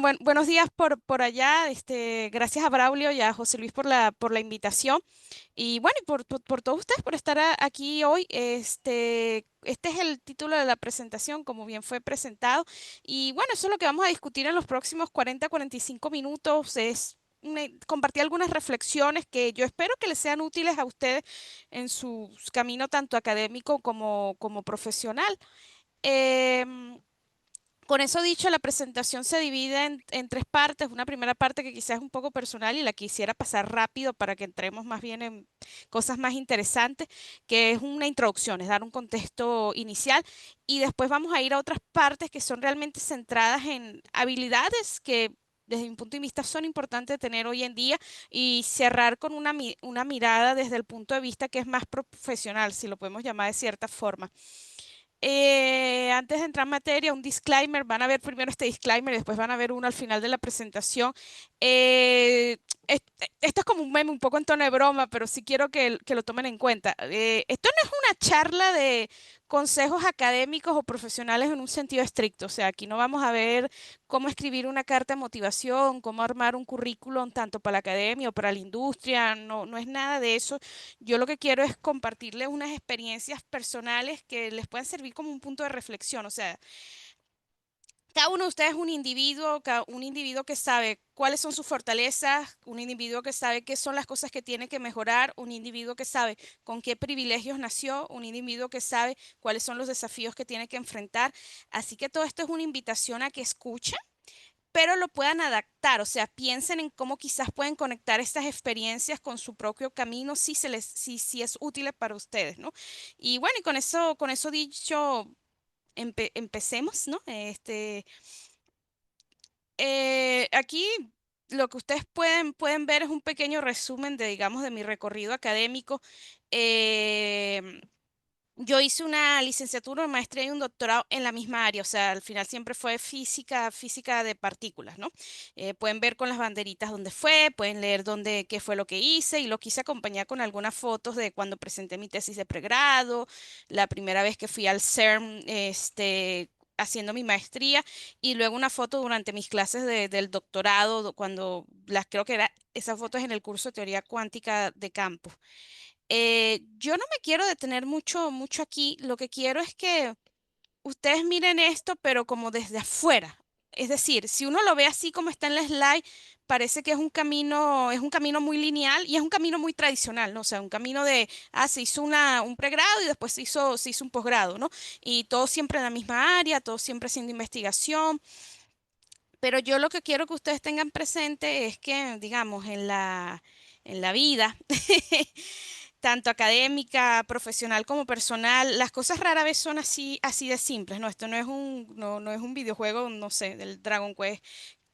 Buenos días por allá. Gracias a Braulio y a José Luis por la invitación. Y bueno, y por todos ustedes por estar aquí hoy. Este es el título de la presentación, como bien fue presentado. Y bueno, eso es lo que vamos a discutir en los próximos 40 a 45 minutos. Compartir algunas reflexiones que yo espero que les sean útiles a ustedes en su camino tanto académico como profesional. Em, con eso dicho, la presentación se divide en tres partes. Una primera parte que quizás es un poco personal y la quisiera pasar rápido para que entremos más bien en cosas más interesantes, que es una introducción, es dar un contexto inicial. Y después vamos a ir a otras partes que son realmente centradas en habilidades que desde mi punto de vista son importantes tener hoy en día y cerrar con una mirada desde el punto de vista que es más profesional, si lo podemos llamar de cierta forma. Antes de entrar en materia, un disclaimer, van a ver primero este disclaimer y después van a ver uno al final de la presentación. Eh, Esto es como un meme, un poco en tono de broma, pero sí quiero que lo tomen en cuenta. Esto no es una charla de consejos académicos o profesionales en un sentido estricto, o sea, aquí no vamos a ver cómo escribir una carta de motivación, cómo armar un currículum tanto para la academia o para la industria, no, no es nada de eso. Yo lo que quiero es compartirles unas experiencias personales que les puedan servir como un punto de reflexión. O sea, cada uno de ustedes es un individuo, un individuo que sabe cuáles son sus fortalezas, un individuo que sabe qué son las cosas que tiene que mejorar, un individuo que sabe con qué privilegios nació, un individuo que sabe cuáles son los desafíos que tiene que enfrentar. Así que todo esto es una invitación a que escuchen, pero lo puedan adaptar, o sea, piensen en cómo quizás pueden conectar estas experiencias con su propio camino si es útil para ustedes, ¿no? Y bueno, y con eso dicho, empecemos, ¿no? Aquí lo que ustedes pueden ver es un pequeño resumen de, digamos, de mi recorrido académico. Em, yo hice una licenciatura, una maestría y un doctorado en la misma área, o sea, al final siempre fue física de partículas, ¿no? Pueden ver con las banderitas dónde fue, pueden leer qué fue lo que hice y lo quise acompañar con algunas fotos de cuando presenté mi tesis de pregrado, la primera vez que fui al CERN, haciendo mi maestría y luego una foto durante mis clases del doctorado, cuando creo que esas fotos en el curso de teoría cuántica de campo. Yo no me quiero detener mucho aquí. Lo que quiero es que ustedes miren esto, pero como desde afuera. Es decir, si uno lo ve así como está en la slide, parece que es un camino muy lineal y es un camino muy tradicional, ¿no? O sea, un camino se hizo un pregrado y después se hizo un posgrado, ¿no? Y todo siempre en la misma área, todo siempre haciendo investigación. Pero yo lo que quiero que ustedes tengan presente es que, digamos, en la vida, tanto académica, profesional como personal, las cosas rara vez son así de simples, ¿no? Esto no es un videojuego, no sé, del Dragon Quest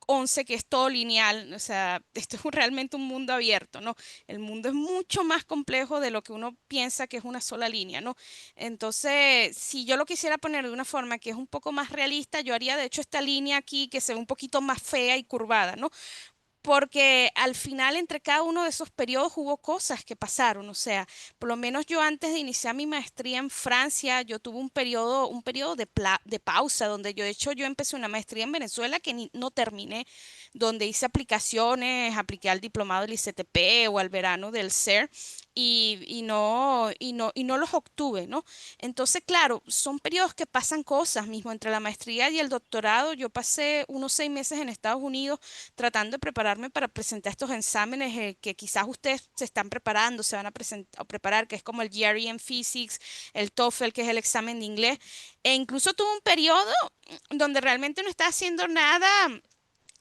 11 que es todo lineal, o sea, esto es realmente un mundo abierto, ¿no? El mundo es mucho más complejo de lo que uno piensa que es una sola línea, ¿no? Entonces, si yo lo quisiera poner de una forma que es un poco más realista, yo haría de hecho esta línea aquí que se ve un poquito más fea y curvada, ¿no? Porque al final entre cada uno de esos periodos hubo cosas que pasaron, o sea, por lo menos yo antes de iniciar mi maestría en Francia, yo tuve un periodo de pausa, donde yo de hecho yo empecé una maestría en Venezuela que no terminé, donde hice aplicaciones, apliqué al diplomado del ICTP o al verano del CER y no los obtuve, ¿no? Entonces, claro, son periodos que pasan cosas, mismo entre la maestría y el doctorado, yo pasé unos 6 meses en Estados Unidos tratando de prepararme para presentar estos exámenes que quizás ustedes se están preparando, se van a preparar, que es como el GRE en Physics, el TOEFL, que es el examen de inglés. E incluso tuve un periodo donde realmente no estaba haciendo nada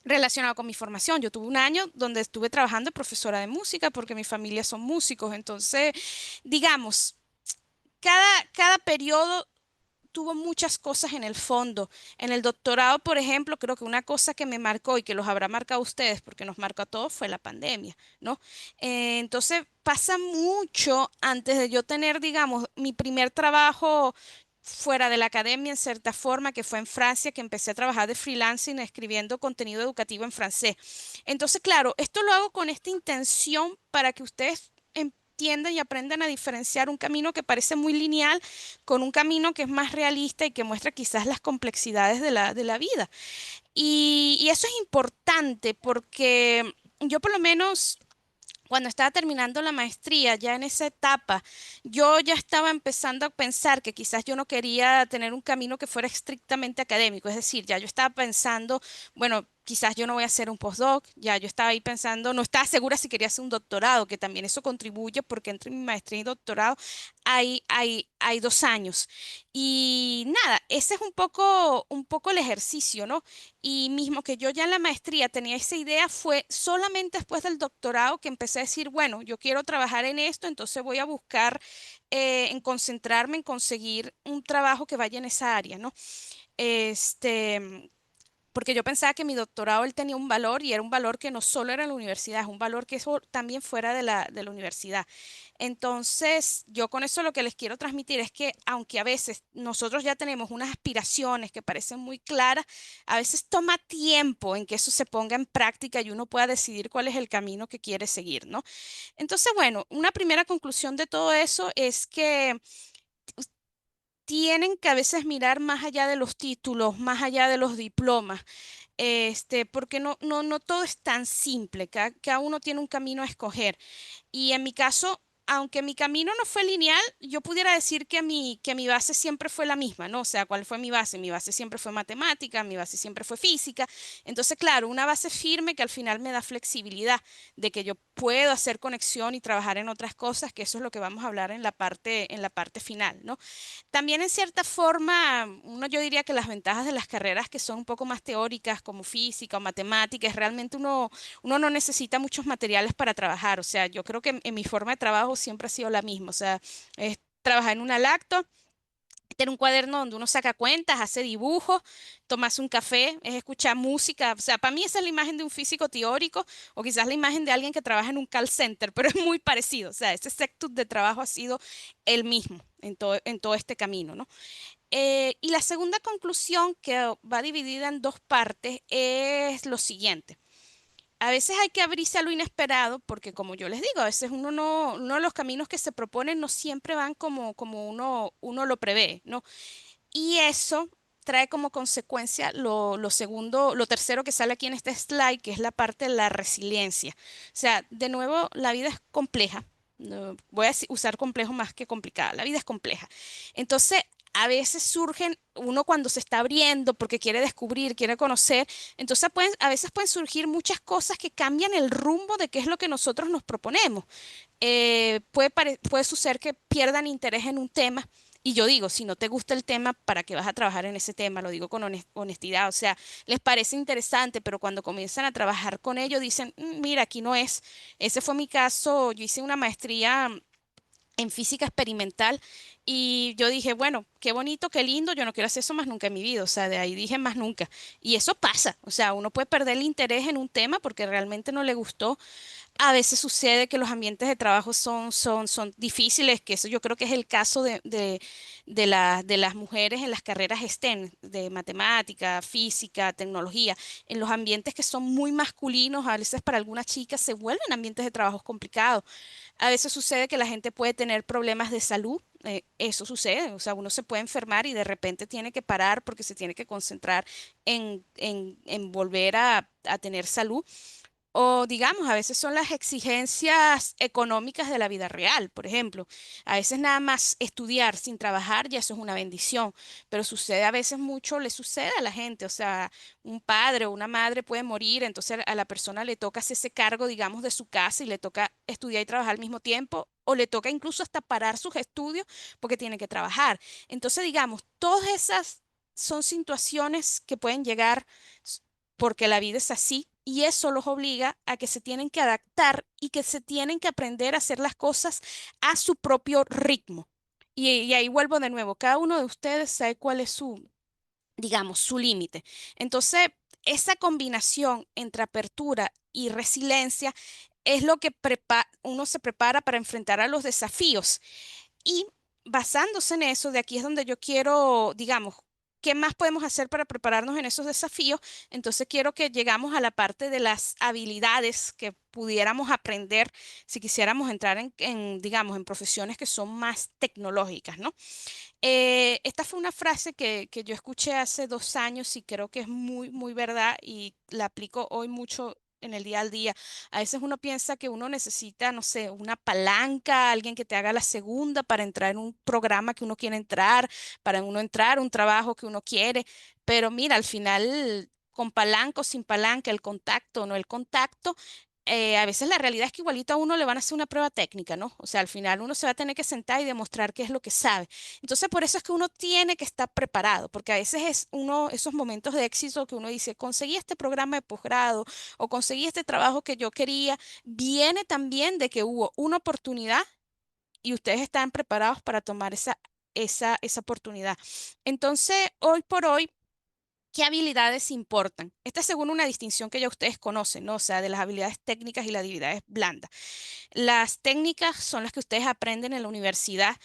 relacionado con mi formación. Yo tuve un año donde estuve trabajando de profesora de música porque mi familia son músicos. Entonces, digamos, cada periodo tuvo muchas cosas en el fondo. En el doctorado, por ejemplo, creo que una cosa que me marcó y que los habrá marcado a ustedes, porque nos marcó a todos, fue la pandemia, ¿no? Entonces, pasa mucho antes de yo tener, digamos, mi primer trabajo fuera de la academia en cierta forma, que fue en Francia, que empecé a trabajar de freelancing escribiendo contenido educativo en francés. Entonces, claro, esto lo hago con esta intención para que ustedes entiendan y aprendan a diferenciar un camino que parece muy lineal con un camino que es más realista y que muestra quizás las complejidades de la vida. Y eso es importante porque yo por lo menos cuando estaba terminando la maestría, ya en esa etapa, yo ya estaba empezando a pensar que quizás yo no quería tener un camino que fuera estrictamente académico, es decir, ya yo estaba pensando, bueno, quizás yo no voy a hacer un postdoc, ya yo estaba ahí pensando, no estaba segura si quería hacer un doctorado, que también eso contribuye porque entre mi maestría y doctorado hay 2 años. Y nada, ese es un poco el ejercicio, ¿no? Y mismo que yo ya en la maestría tenía esa idea, fue solamente después del doctorado que empecé a decir, bueno, yo quiero trabajar en esto, entonces voy a buscar en concentrarme en conseguir un trabajo que vaya en esa área, ¿no? Este, porque yo pensaba que mi doctorado él tenía un valor y era un valor que no solo era en la universidad, es un valor que eso también fuera de la universidad. Entonces, yo con eso lo que les quiero transmitir es que aunque a veces nosotros ya tenemos unas aspiraciones que parecen muy claras, a veces toma tiempo en que eso se ponga en práctica y uno pueda decidir cuál es el camino que quiere seguir, ¿no? Entonces, bueno, una primera conclusión de todo eso es que tienen que a veces mirar más allá de los títulos, más allá de los diplomas, porque no todo es tan simple, cada uno tiene un camino a escoger. Y en mi caso, aunque mi camino no fue lineal, yo pudiera decir que mi base siempre fue la misma, ¿no? O sea, ¿cuál fue mi base? Mi base siempre fue matemática, mi base siempre fue física. Entonces, claro, una base firme que al final me da flexibilidad de que yo puedo hacer conexión y trabajar en otras cosas, que eso es lo que vamos a hablar en la parte final, ¿no? También en cierta forma, uno yo diría que las ventajas de las carreras que son un poco más teóricas, como física o matemáticas, realmente uno no necesita muchos materiales para trabajar. O sea, yo creo que en mi forma de trabajo siempre ha sido la misma. O sea, es trabajar en una lacto, tener un cuaderno donde uno saca cuentas, hace dibujos, tomarse un café, es escuchar música. O sea, para mí esa es la imagen de un físico teórico o quizás la imagen de alguien que trabaja en un call center, pero es muy parecido. O sea, ese sector de trabajo ha sido el mismo en todo este camino, ¿no? Y la segunda conclusión, que va dividida en dos partes, es lo siguiente. A veces hay que abrirse a lo inesperado porque, como yo les digo, a veces uno de los caminos que se proponen no siempre van como uno lo prevé, ¿no? Y eso trae como consecuencia lo segundo, lo tercero que sale aquí en este slide, que es la parte de la resiliencia. O sea, de nuevo, la vida es compleja. No, voy a usar complejo más que complicada. La vida es compleja. Entonces, a veces surgen, uno cuando se está abriendo porque quiere descubrir, quiere conocer, entonces a veces pueden surgir muchas cosas que cambian el rumbo de qué es lo que nosotros nos proponemos. Puede suceder que pierdan interés en un tema. Y yo digo, si no te gusta el tema, ¿para qué vas a trabajar en ese tema? Lo digo con honestidad. O sea, les parece interesante, pero cuando comienzan a trabajar con ello, dicen, Mira, aquí no es." Ese fue mi caso. Yo hice una maestría en física experimental y yo dije, bueno, qué bonito, qué lindo, yo no quiero hacer eso más nunca en mi vida, o sea, de ahí dije más nunca. Y eso pasa, o sea, uno puede perder el interés en un tema porque realmente no le gustó. A veces sucede que los ambientes de trabajo son difíciles, que eso yo creo que es el caso de las mujeres en las carreras STEM, de matemática, física, tecnología. En los ambientes que son muy masculinos, a veces para algunas chicas se vuelven ambientes de trabajo complicados. A veces sucede que la gente puede tener problemas de salud. Eso sucede, o sea, uno se puede enfermar y de repente tiene que parar porque se tiene que concentrar en volver a tener salud. O digamos, a veces son las exigencias económicas de la vida real, por ejemplo. A veces nada más estudiar sin trabajar, ya eso es una bendición, pero sucede a veces mucho, le sucede a la gente, o sea, un padre o una madre puede morir, entonces a la persona le toca hacer ese cargo, digamos, de su casa y le toca estudiar y trabajar al mismo tiempo, o le toca incluso hasta parar sus estudios porque tiene que trabajar. Entonces, digamos, todas esas son situaciones que pueden llegar porque la vida es así y eso los obliga a que se tienen que adaptar y que se tienen que aprender a hacer las cosas a su propio ritmo. Y ahí vuelvo de nuevo, cada uno de ustedes sabe cuál es digamos, su límite. Entonces, esa combinación entre apertura y resiliencia es lo que uno se prepara para enfrentar a los desafíos. Y basándose en eso, de aquí es donde yo quiero, digamos, ¿qué más podemos hacer para prepararnos en esos desafíos? Entonces quiero que llegamos a la parte de las habilidades que pudiéramos aprender si quisiéramos entrar digamos, en profesiones que son más tecnológicas, ¿no? Esta fue una frase que yo escuché hace 2 años y creo que es muy, muy verdad y la aplico hoy mucho en el día al día. A veces uno piensa que uno necesita, no sé, una palanca, alguien que te haga la segunda para entrar en un programa que uno quiere entrar, para uno entrar a un trabajo que uno quiere. Pero mira, al final, con palanca o sin palanca, el contacto o no el contacto. A veces la realidad es que igualito a uno le van a hacer una prueba técnica, ¿no? O sea, al final uno se va a tener que sentar y demostrar qué es lo que sabe. Entonces, por eso es que uno tiene que estar preparado, porque a veces es uno, esos momentos de éxito que uno dice, conseguí este programa de posgrado o conseguí este trabajo que yo quería, viene también de que hubo una oportunidad y ustedes están preparados para tomar esa oportunidad. Entonces, hoy por hoy, ¿qué habilidades importan? Esta es según una distinción que ya ustedes conocen, ¿no? O sea, de las habilidades técnicas y las habilidades blandas. Las técnicas son las que ustedes aprenden en la universidad,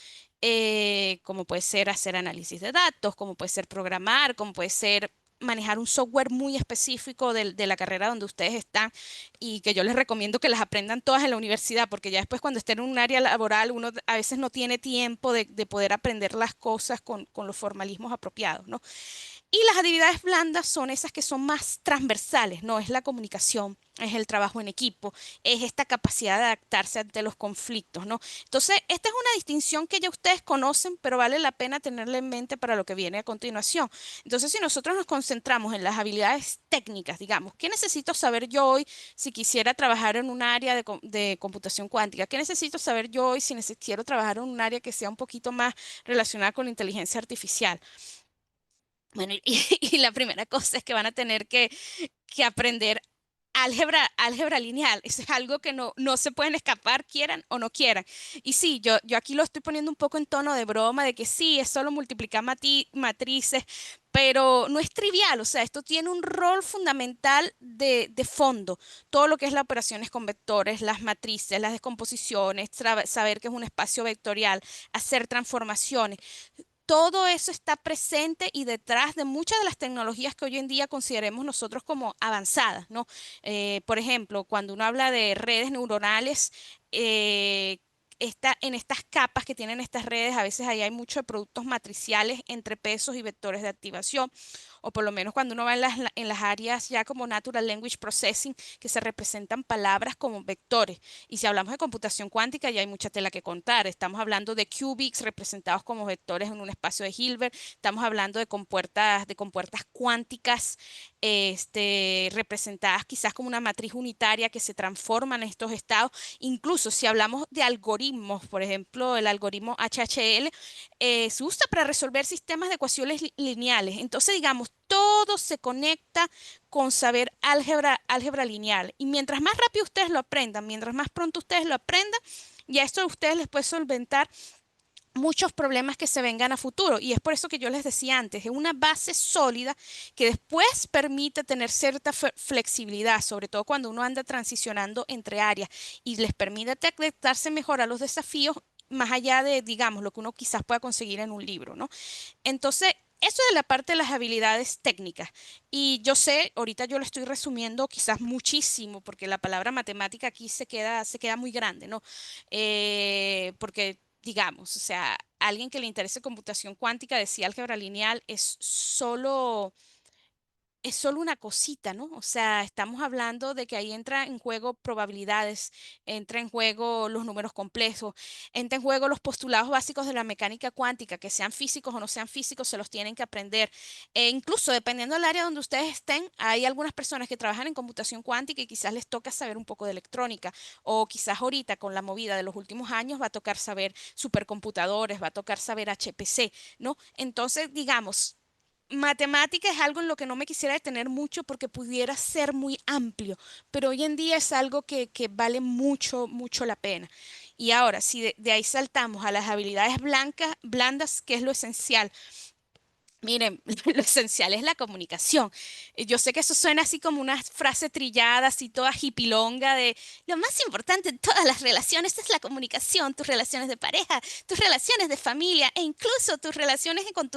como puede ser hacer análisis de datos, como puede ser programar, como puede ser manejar un software muy específico de la carrera donde ustedes están y que yo les recomiendo que las aprendan todas en la universidad, porque ya después cuando estén en un área laboral uno a veces no tiene tiempo de poder aprender las cosas con los formalismos apropiados, ¿no? Y las habilidades blandas son esas que son más transversales, ¿no? Es la comunicación, es el trabajo en equipo, es esta capacidad de adaptarse ante los conflictos, ¿no? Entonces, esta es una distinción que ya ustedes conocen, pero vale la pena tenerla en mente para lo que viene a continuación. Entonces, si nosotros nos concentramos en las habilidades técnicas, digamos, ¿qué necesito saber yo hoy si quisiera trabajar en un área de computación cuántica? ¿Qué necesito saber yo hoy si quiero trabajar en un área que sea un poquito más relacionada con la inteligencia artificial? Bueno, y la primera cosa es que van a tener que aprender álgebra lineal. Eso es algo que no se pueden escapar, quieran o no quieran. Y sí, yo aquí lo estoy poniendo un poco en tono de broma, de que sí, es solo multiplicar matrices, pero no es trivial. O sea, esto tiene un rol fundamental de fondo. Todo lo que es las operaciones con vectores, las matrices, las descomposiciones, saber que es un espacio vectorial, hacer transformaciones. Todo eso está presente y detrás de muchas de las tecnologías que hoy en día consideremos nosotros como avanzadas, ¿no? Por ejemplo, cuando uno habla de redes neuronales, eh, en estas capas que tienen estas redes, a veces ahí hay muchos productos matriciales entre pesos y vectores de activación, o por lo menos cuando uno va en las áreas ya como Natural Language Processing, que se representan palabras como vectores. Y si hablamos de computación cuántica, ya hay mucha tela que contar. Estamos hablando de qubits representados como vectores en un espacio de Hilbert. Estamos hablando de compuertas cuánticas, representadas quizás como una matriz unitaria que se transforman en estos estados. Incluso si hablamos de algoritmos, por ejemplo, el algoritmo HHL, se usa para resolver sistemas de ecuaciones lineales. Entonces, digamos, todo se conecta con saber álgebra lineal. Y mientras más rápido ustedes lo aprendan, mientras más pronto ustedes lo aprendan, ya esto a ustedes les puede solventar muchos problemas que se vengan a futuro. Y es por eso que yo les decía antes, es una base sólida que después permite tener cierta flexibilidad, sobre todo cuando uno anda transicionando entre áreas y les permite adaptarse mejor a los desafíos más allá de, digamos, lo que uno quizás pueda conseguir en un libro, ¿no? Entonces, eso es la parte de las habilidades técnicas. Y yo sé, ahorita yo lo estoy resumiendo quizás muchísimo, porque la palabra matemática aquí se queda muy grande, ¿no? Porque, digamos, o sea, alguien que le interese computación cuántica decía álgebra lineal es solo una cosita, ¿no? O sea, estamos hablando de que ahí entra en juego probabilidades, entra en juego los números complejos, entra en juego los postulados básicos de la mecánica cuántica, que sean físicos o no sean físicos, se los tienen que aprender. E incluso dependiendo del área donde ustedes estén, hay algunas personas que trabajan en computación cuántica y quizás les toca saber un poco de electrónica, o quizás ahorita con la movida de los últimos años va a tocar saber supercomputadores, va a tocar saber HPC, ¿no? Entonces, digamos, matemática es algo en lo que no me quisiera detener mucho porque pudiera ser muy amplio, pero hoy en día es algo que vale mucho, mucho la pena. Y ahora, si de ahí saltamos a las habilidades blandas, ¿qué es lo esencial? Miren, lo esencial es la comunicación. Yo sé que eso suena así como una frase trillada, así toda hipilonga de lo más importante en todas las relaciones es la comunicación, tus relaciones de pareja, tus relaciones de familia e incluso tus relaciones con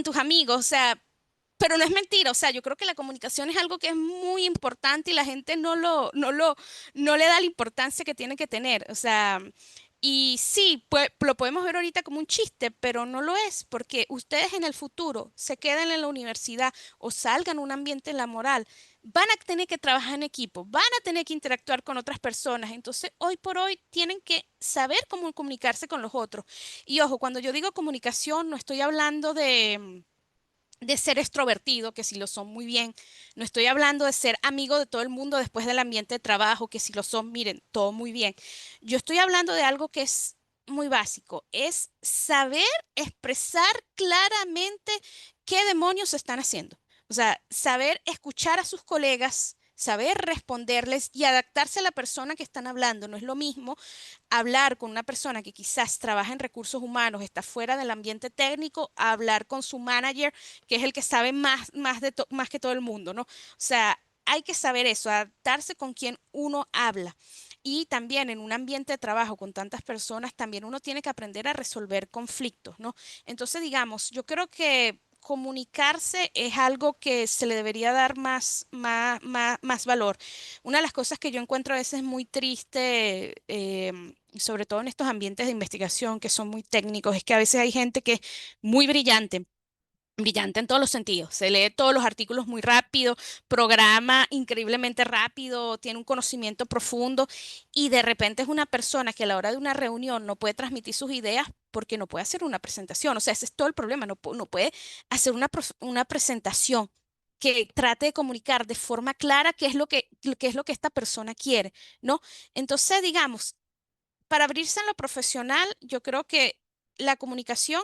tus amigos. O sea, pero no es mentira, o sea, yo creo que la comunicación es algo que es muy importante y la gente no le da la importancia que tiene que tener. O sea, y sí, lo podemos ver ahorita como un chiste, pero no lo es, porque ustedes en el futuro se queden en la universidad o salgan a un ambiente laboral, van a tener que trabajar en equipo, van a tener que interactuar con otras personas. Entonces, hoy por hoy tienen que saber cómo comunicarse con los otros. Y ojo, cuando yo digo comunicación, no estoy hablando de ser extrovertido, que si lo son muy bien. No estoy hablando de ser amigo de todo el mundo después del ambiente de trabajo, que si lo son, miren, todo muy bien. Yo estoy hablando de algo que es muy básico, es saber expresar claramente qué demonios están haciendo. O sea, saber escuchar a sus colegas, saber responderles y adaptarse a la persona que están hablando. No es lo mismo hablar con una persona que quizás trabaja en recursos humanos, está fuera del ambiente técnico, a hablar con su manager, que es el que sabe más que todo el mundo, ¿no? O sea, hay que saber eso, adaptarse con quien uno habla. Y también en un ambiente de trabajo con tantas personas, también uno tiene que aprender a resolver conflictos, ¿no? Entonces, digamos, yo creo que comunicarse es algo que se le debería dar más valor. Una de las cosas que yo encuentro a veces muy triste, sobre todo en estos ambientes de investigación que son muy técnicos, es que a veces hay gente que es muy brillante. Brillante en todos los sentidos. Se lee todos los artículos muy rápido, programa increíblemente rápido, tiene un conocimiento profundo y de repente es una persona que a la hora de una reunión no puede transmitir sus ideas porque no puede hacer una presentación. O sea, ese es todo el problema. No puede hacer una presentación que trate de comunicar de forma clara qué es lo que esta persona quiere, ¿no? Entonces, digamos, para abrirse en lo profesional, yo creo que la comunicación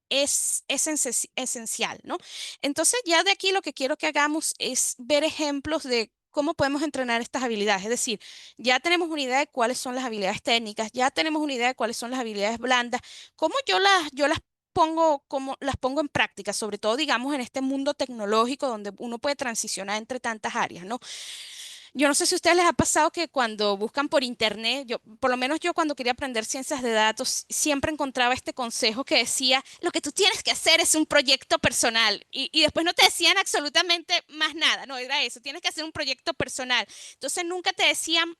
es esencial, ¿no? Entonces, ya de aquí lo que quiero que hagamos es ver ejemplos de cómo podemos entrenar estas habilidades. Es decir, ya tenemos una idea de cuáles son las habilidades técnicas, ya tenemos una idea de cuáles son las habilidades blandas, cómo yo las pongo, cómo las pongo en práctica, sobre todo, digamos, en este mundo tecnológico donde uno puede transicionar entre tantas áreas, ¿no? Yo no sé si a ustedes les ha pasado que cuando buscan por internet, por lo menos yo cuando quería aprender ciencias de datos, siempre encontraba este consejo que decía, lo que tú tienes que hacer es un proyecto personal. Y después no te decían absolutamente más nada, no era eso, tienes que hacer un proyecto personal. Entonces nunca te decían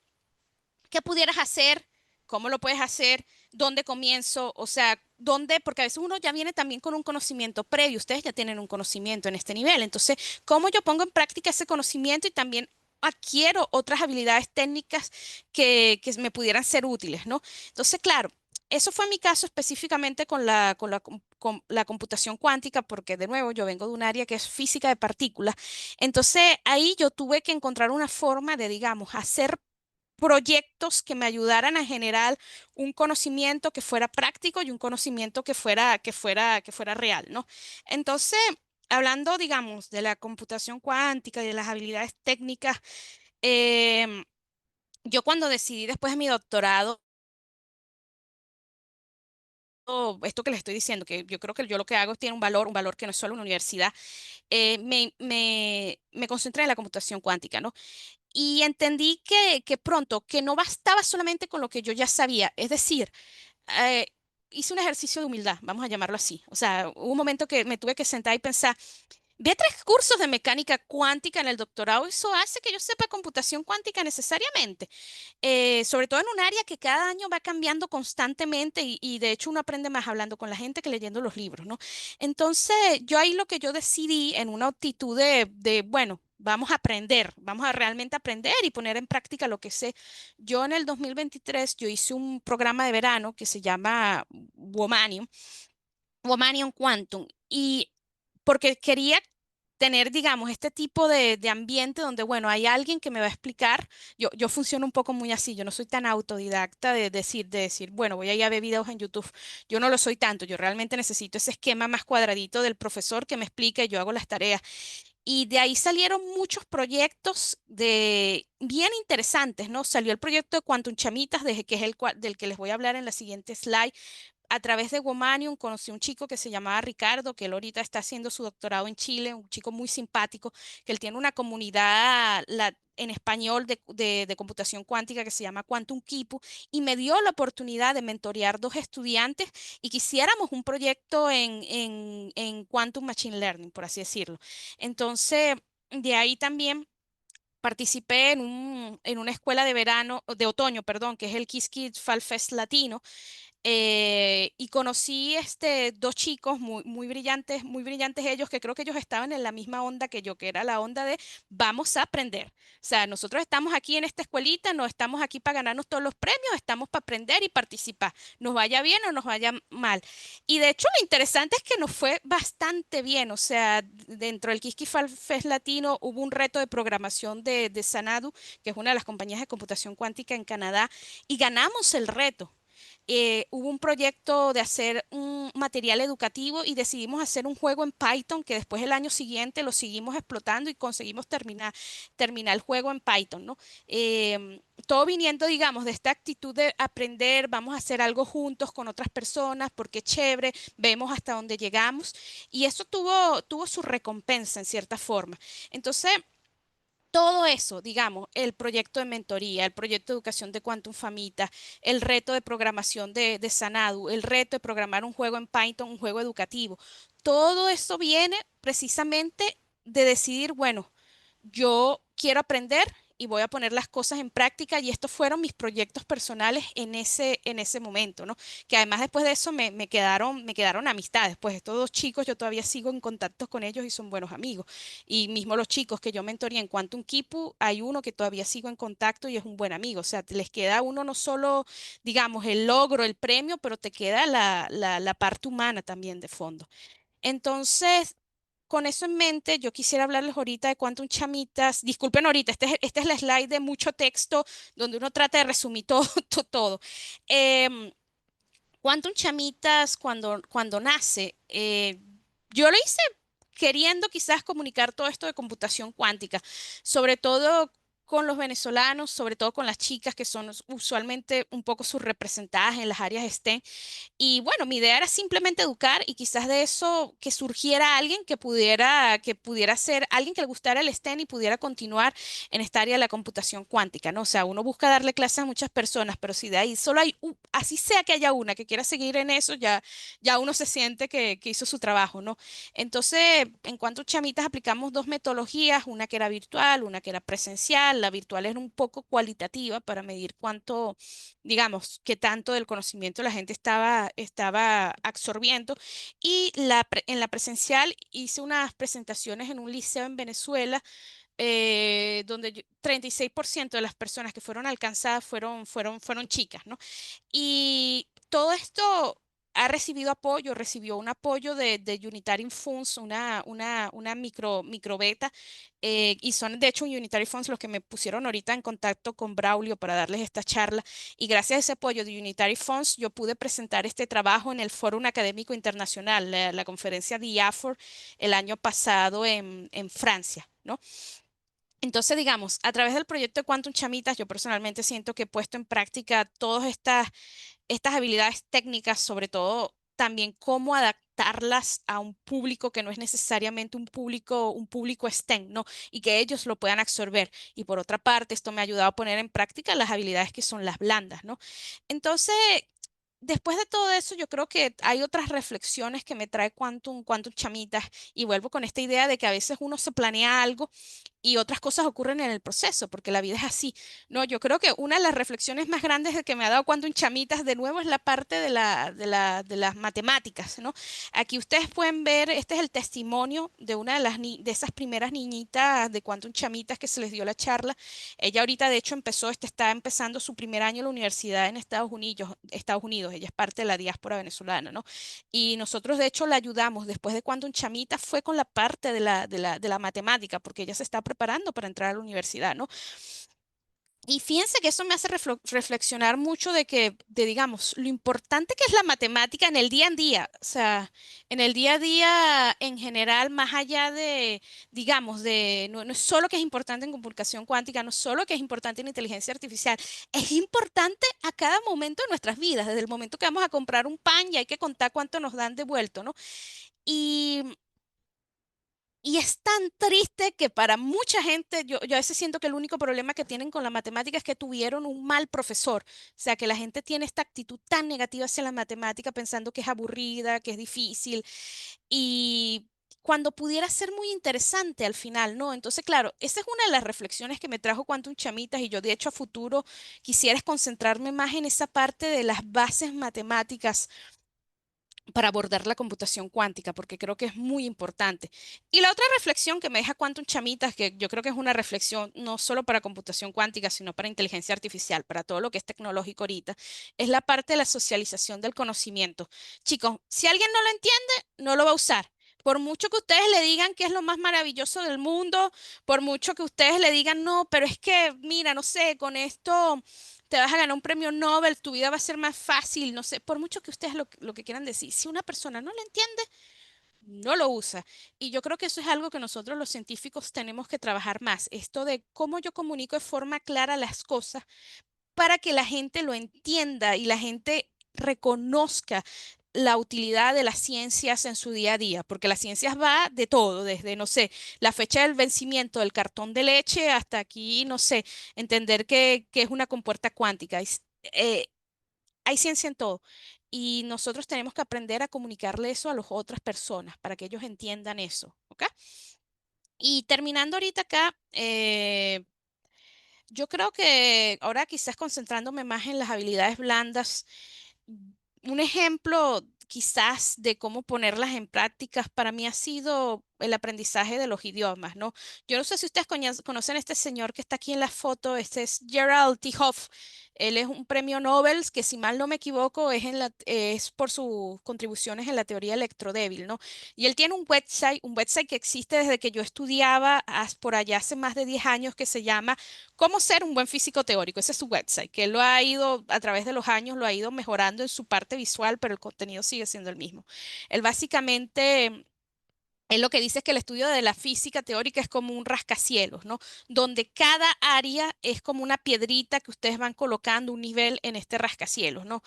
qué pudieras hacer, cómo lo puedes hacer, dónde comienzo, o sea, dónde, porque a veces uno ya viene también con un conocimiento previo, ustedes ya tienen un conocimiento en este nivel, entonces, ¿cómo yo pongo en práctica ese conocimiento y también adquiero otras habilidades técnicas que me pudieran ser útiles, ¿no? Entonces, claro. Eso fue mi caso específicamente con la computación cuántica, porque de nuevo yo vengo de un área que es física de partículas. Entonces ahí yo tuve que encontrar una forma de, digamos, hacer proyectos que me ayudaran a generar un conocimiento que fuera práctico y un conocimiento que fuera real, ¿no? Entonces, hablando, digamos, de la computación cuántica y de las habilidades técnicas, em, yo cuando decidí después de mi doctorado, esto que les estoy diciendo, que yo creo que yo lo que hago tiene un valor que no es solo una universidad, me concentré en la computación cuántica, ¿no? Y entendí que pronto, que no bastaba solamente con lo que yo ya sabía, es decir, eh, hice un ejercicio de humildad, vamos a llamarlo así. O sea, hubo un momento que me tuve que sentar y pensar, ve 3 cursos de mecánica cuántica en el doctorado, eso hace que yo sepa computación cuántica necesariamente, sobre todo en un área que cada año va cambiando constantemente y de hecho uno aprende más hablando con la gente que leyendo los libros, ¿no? Entonces, yo ahí lo que yo decidí en una actitud bueno, vamos a aprender, vamos a realmente aprender y poner en práctica lo que sé. Yo en el 2023, yo hice un programa de verano que se llama Womanium, Womanium Quantum, y porque quería tener, digamos, este tipo de ambiente donde, bueno, hay alguien que me va a explicar. Yo funciono un poco muy así, yo no soy tan autodidacta de decir, bueno, voy a ir a ver videos en YouTube. Yo no lo soy tanto, yo realmente necesito ese esquema más cuadradito del profesor que me explique y yo hago las tareas. Y de ahí salieron muchos proyectos bien interesantes, ¿no? Salió el proyecto de Quantum Chamitas, que es del que les voy a hablar en la siguiente slide, a través de Womanium conocí a un chico que se llamaba Ricardo, que él ahorita está haciendo su doctorado en Chile, un chico muy simpático, que él tiene una comunidad en español de computación cuántica que se llama Quantum Kipu, y me dio la oportunidad de mentorear dos estudiantes y que hiciéramos un proyecto en Quantum Machine Learning, por así decirlo. Entonces, de ahí también participé en una escuela de verano, de otoño, perdón, que es el Kiss Kids Fall Fest Latino, y conocí dos chicos muy brillantes ellos, que creo que ellos estaban en la misma onda que yo, que era la onda de vamos a aprender. O sea, nosotros estamos aquí en esta escuelita, no estamos aquí para ganarnos todos los premios, estamos para aprender y participar, nos vaya bien o nos vaya mal. Y de hecho lo interesante es que nos fue bastante bien, o sea, dentro del Kiskifal Fest Latino hubo un reto de programación de Sanadu, que es una de las compañías de computación cuántica en Canadá, y ganamos el reto. Hubo un proyecto de hacer un material educativo y decidimos hacer un juego en Python que después el año siguiente lo seguimos explotando y conseguimos terminar el juego en Python, ¿no? Todo viniendo, digamos, de esta actitud de aprender, vamos a hacer algo juntos con otras personas porque es chévere, vemos hasta dónde llegamos y eso tuvo su recompensa en cierta forma. Entonces, todo eso, digamos, el proyecto de mentoría, el proyecto de educación de Quantum Famita, el reto de programación de Sanadu, el reto de programar un juego en Python, un juego educativo, todo eso viene precisamente de decidir, bueno, yo quiero aprender y voy a poner las cosas en práctica y estos fueron mis proyectos personales en ese momento, ¿no? Que además después de eso me quedaron amistades, pues estos dos chicos yo todavía sigo en contacto con ellos y son buenos amigos. Y mismo los chicos que yo mentoreé en Quantum Kipu, hay uno que todavía sigo en contacto y es un buen amigo, o sea, les queda a uno no solo, digamos, el logro, el premio, pero te queda la parte humana también de fondo. Entonces, con eso en mente, yo quisiera hablarles ahorita de Quantum Chamitas. Disculpen ahorita, este es la slide de mucho texto donde uno trata de resumir todo, todo. Em, Quantum Chamitas, cuando nace, yo lo hice queriendo quizás comunicar todo esto de computación cuántica, sobre todo con los venezolanos, sobre todo con las chicas que son usualmente un poco subrepresentadas en las áreas STEM y bueno, mi idea era simplemente educar y quizás de eso que surgiera alguien que pudiera ser alguien que le gustara el STEM y pudiera continuar en esta área de la computación cuántica, ¿no? O sea, uno busca darle clases a muchas personas, pero si de ahí solo hay, así sea que haya una que quiera seguir en eso, ya uno se siente que hizo su trabajo, ¿no? Entonces, en cuanto a chamitas, aplicamos dos metodologías, una que era virtual, una que era presencial. La virtual era un poco cualitativa para medir cuánto digamos, qué tanto del conocimiento la gente estaba absorbiendo. Y en la presencial hice unas presentaciones en un liceo en Venezuela, donde 36% de las personas que fueron alcanzadas fueron chicas, ¿no? Y todo esto ha recibido apoyo, recibió un apoyo de Unitarian Funds, una micro beta, y son de hecho un Unitary Funds los que me pusieron ahorita en contacto con Braulio para darles esta charla. Y gracias a ese apoyo de Unitary Funds, yo pude presentar este trabajo en el Foro Académico Internacional, la conferencia de IAFOR, el año pasado en Francia, ¿no? Entonces, digamos, a través del proyecto de Quantum Chamitas, yo personalmente siento que he puesto en práctica todas estas habilidades técnicas, sobre todo también cómo adaptarlas a un público que no es necesariamente un público STEM, ¿no? Y que ellos lo puedan absorber. Y por otra parte, esto me ha ayudado a poner en práctica las habilidades que son las blandas, ¿no? Entonces, después de todo eso, yo creo que hay otras reflexiones que me trae Quantum Chamitas y vuelvo con esta idea de que a veces uno se planea algo y otras cosas ocurren en el proceso, porque la vida es así. No, yo creo que una de las reflexiones más grandes de que me ha dado cuando en Chamitas de nuevo es la parte de las matemáticas, ¿no? Aquí ustedes pueden ver, este es el testimonio de una de esas primeras niñitas de Quantum Chamitas que se les dio la charla. Ella ahorita, de hecho, está empezando su primer año en la universidad en Estados Unidos. Ella es parte de la diáspora venezolana, ¿no? Y nosotros, de hecho, la ayudamos después de Quantum Chamitas fue con la parte de la matemática, porque ella se está preparando para entrar a la universidad, ¿no? Y fíjense que eso me hace reflexionar mucho de que, de digamos, lo importante que es la matemática en el día a día, o sea, en el día a día en general, más allá de, digamos, no es solo que es importante en computación cuántica, no solo que es importante en inteligencia artificial, es importante a cada momento de nuestras vidas, desde el momento que vamos a comprar un pan y hay que contar cuánto nos dan devuelto, ¿no? Y y es tan triste que para mucha gente, yo a veces siento que el único problema que tienen con la matemática es que tuvieron un mal profesor. O sea, que la gente tiene esta actitud tan negativa hacia la matemática pensando que es aburrida, que es difícil y cuando pudiera ser muy interesante al final, ¿no? Entonces, claro, esa es una de las reflexiones que me trajo Quantum Chamitas y yo de hecho a futuro quisiera es concentrarme más en esa parte de las bases matemáticas para abordar la computación cuántica, porque creo que es muy importante. Y la otra reflexión que me deja Quantum Chamitas, que yo creo que es una reflexión no solo para computación cuántica, sino para inteligencia artificial, para todo lo que es tecnológico ahorita, es la parte de la socialización del conocimiento. Chicos, si alguien no lo entiende, no lo va a usar. Por mucho que ustedes le digan que es lo más maravilloso del mundo, por mucho que ustedes le digan, no, pero es que, mira, no sé, con esto te vas a ganar un premio Nobel, tu vida va a ser más fácil, no sé, por mucho que ustedes lo que quieran decir, si una persona no lo entiende, no lo usa. Y yo creo que eso es algo que nosotros los científicos tenemos que trabajar más, esto de cómo yo comunico de forma clara las cosas para que la gente lo entienda y la gente reconozca la utilidad de las ciencias en su día a día, porque las ciencias va de todo, desde, no sé, la fecha del vencimiento del cartón de leche hasta aquí, no sé, entender que es una compuerta cuántica. Hay ciencia en todo. Y nosotros tenemos que aprender a comunicarle eso a las otras personas para que ellos entiendan eso, ¿ok? Y terminando ahorita acá, yo creo que ahora quizás concentrándome más en las habilidades blandas, un ejemplo quizás de cómo ponerlas en prácticas para mí ha sido el aprendizaje de los idiomas, ¿no? Yo no sé si ustedes conocen a este señor que está aquí en la foto, este es Gerald T. Hoff. Él es un premio Nobel que si mal no me equivoco es por sus contribuciones en la teoría electrodébil, ¿no? Y él tiene un website que existe desde que yo estudiaba por allá hace más de 10 años que se llama Cómo ser un buen físico teórico. Ese es su website, que él lo ha ido, a través de los años, lo ha ido mejorando en su parte visual, pero el contenido sigue siendo el mismo. Él básicamente él lo que dice es que el estudio de la física teórica es como un rascacielos, ¿no? Donde cada área es como una piedrita que ustedes van colocando un nivel en este rascacielos, ¿no?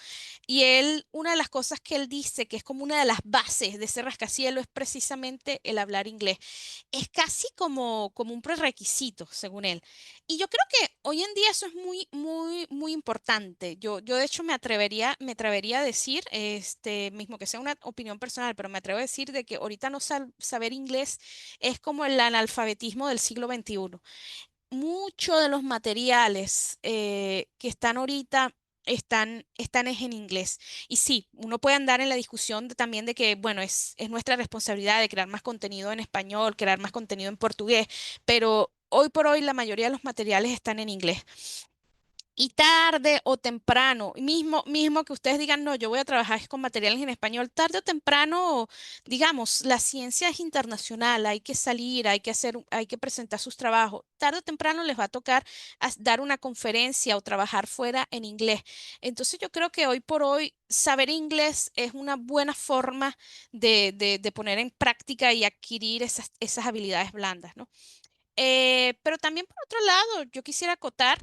Y él, una de las cosas que él dice que es como una de las bases de ese rascacielos es precisamente el hablar inglés. Es casi como un prerequisito, según él. Y yo creo que hoy en día eso es muy importante. Yo de hecho me atrevería a decir, mismo que sea una opinión personal, pero me atrevo a decir de que ahorita no saber inglés es como el analfabetismo del siglo XXI. Muchos de los materiales que están ahorita están es en inglés. Y sí, uno puede andar en la discusión también de que, bueno, es nuestra responsabilidad de crear más contenido en español, crear más contenido en portugués, pero hoy por hoy la mayoría de los materiales están en inglés. Y tarde o temprano, mismo que ustedes digan, no, yo voy a trabajar con materiales en español, tarde o temprano, digamos, la ciencia es internacional, hay que salir, hay que presentar sus trabajos. Tarde o temprano les va a tocar dar una conferencia o trabajar fuera en inglés. Entonces yo creo que hoy por hoy saber inglés es una buena forma de poner en práctica y adquirir esas habilidades blandas, ¿no? Pero también por otro lado, yo quisiera acotar,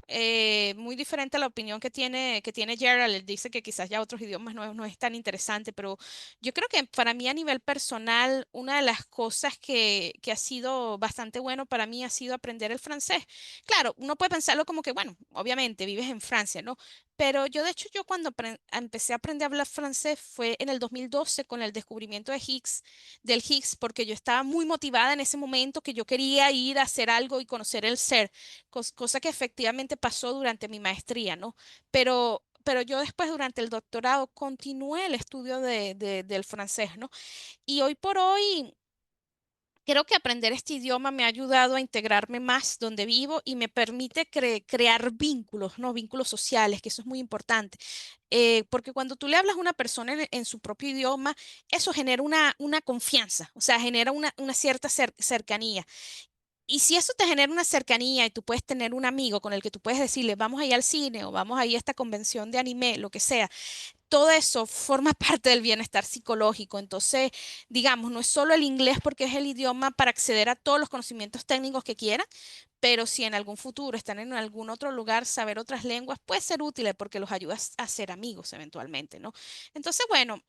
muy diferente a la opinión que tiene Gerald, él dice que quizás ya otros idiomas no es tan interesante, pero yo creo que para mí a nivel personal, una de las cosas que ha sido bastante bueno para mí ha sido aprender el francés. Claro, uno puede pensarlo como que, bueno, obviamente vives en Francia, ¿no? Pero yo de hecho yo cuando empecé a aprender a hablar francés fue en el 2012 con el descubrimiento del Higgs, porque yo estaba muy motivada en ese momento que yo quería ir a hacer algo y conocer el ser, cosa que efectivamente pasó durante mi maestría, ¿no? Pero yo después, durante el doctorado, continué el estudio del francés, ¿no? Y hoy por hoy, creo que aprender este idioma me ha ayudado a integrarme más donde vivo y me permite crear vínculos, ¿no? Vínculos sociales, que eso es muy importante. Porque cuando tú le hablas a una persona en su propio idioma, eso genera una confianza, o sea, genera una cierta cercanía. Y si eso te genera una cercanía y tú puedes tener un amigo con el que tú puedes decirle, vamos ahí al cine o vamos ahí a esta convención de anime, lo que sea, todo eso forma parte del bienestar psicológico. Entonces, digamos, no es solo el inglés porque es el idioma para acceder a todos los conocimientos técnicos que quieran, pero si en algún futuro están en algún otro lugar, saber otras lenguas puede ser útil porque los ayudas a ser amigos eventualmente, ¿no? Entonces, bueno,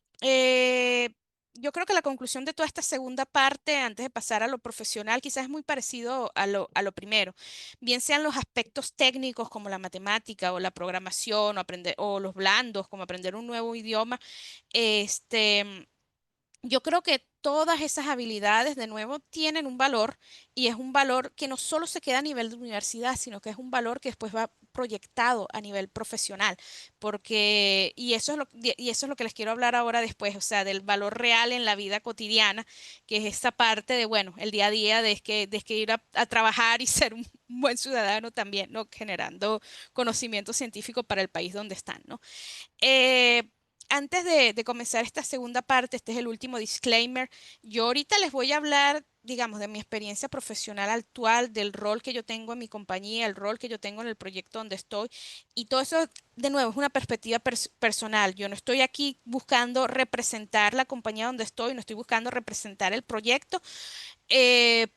yo creo que la conclusión de toda esta segunda parte, antes de pasar a lo profesional, quizás es muy parecido a lo primero, bien sean los aspectos técnicos como la matemática o la programación o aprender, o los blandos como aprender un nuevo idioma, este, yo creo que todas esas habilidades, de nuevo, tienen un valor y es un valor que no solo se queda a nivel de universidad, sino que es un valor que después va proyectado a nivel profesional, porque, y eso es lo que les quiero hablar ahora después, o sea, del valor real en la vida cotidiana, que es esta parte de, bueno, el día a día, de que ir a trabajar y ser un buen ciudadano también, ¿no? Generando conocimiento científico para el país donde están, ¿no? Eh, Antes de comenzar esta segunda parte, este es el último disclaimer. Yo ahorita les voy a hablar, digamos, de mi experiencia profesional actual, del rol que yo tengo en mi compañía, el rol que yo tengo en el proyecto donde estoy. Y todo eso, de nuevo, es una perspectiva personal. Yo no estoy aquí buscando representar la compañía donde estoy, no estoy buscando representar el proyecto. eh,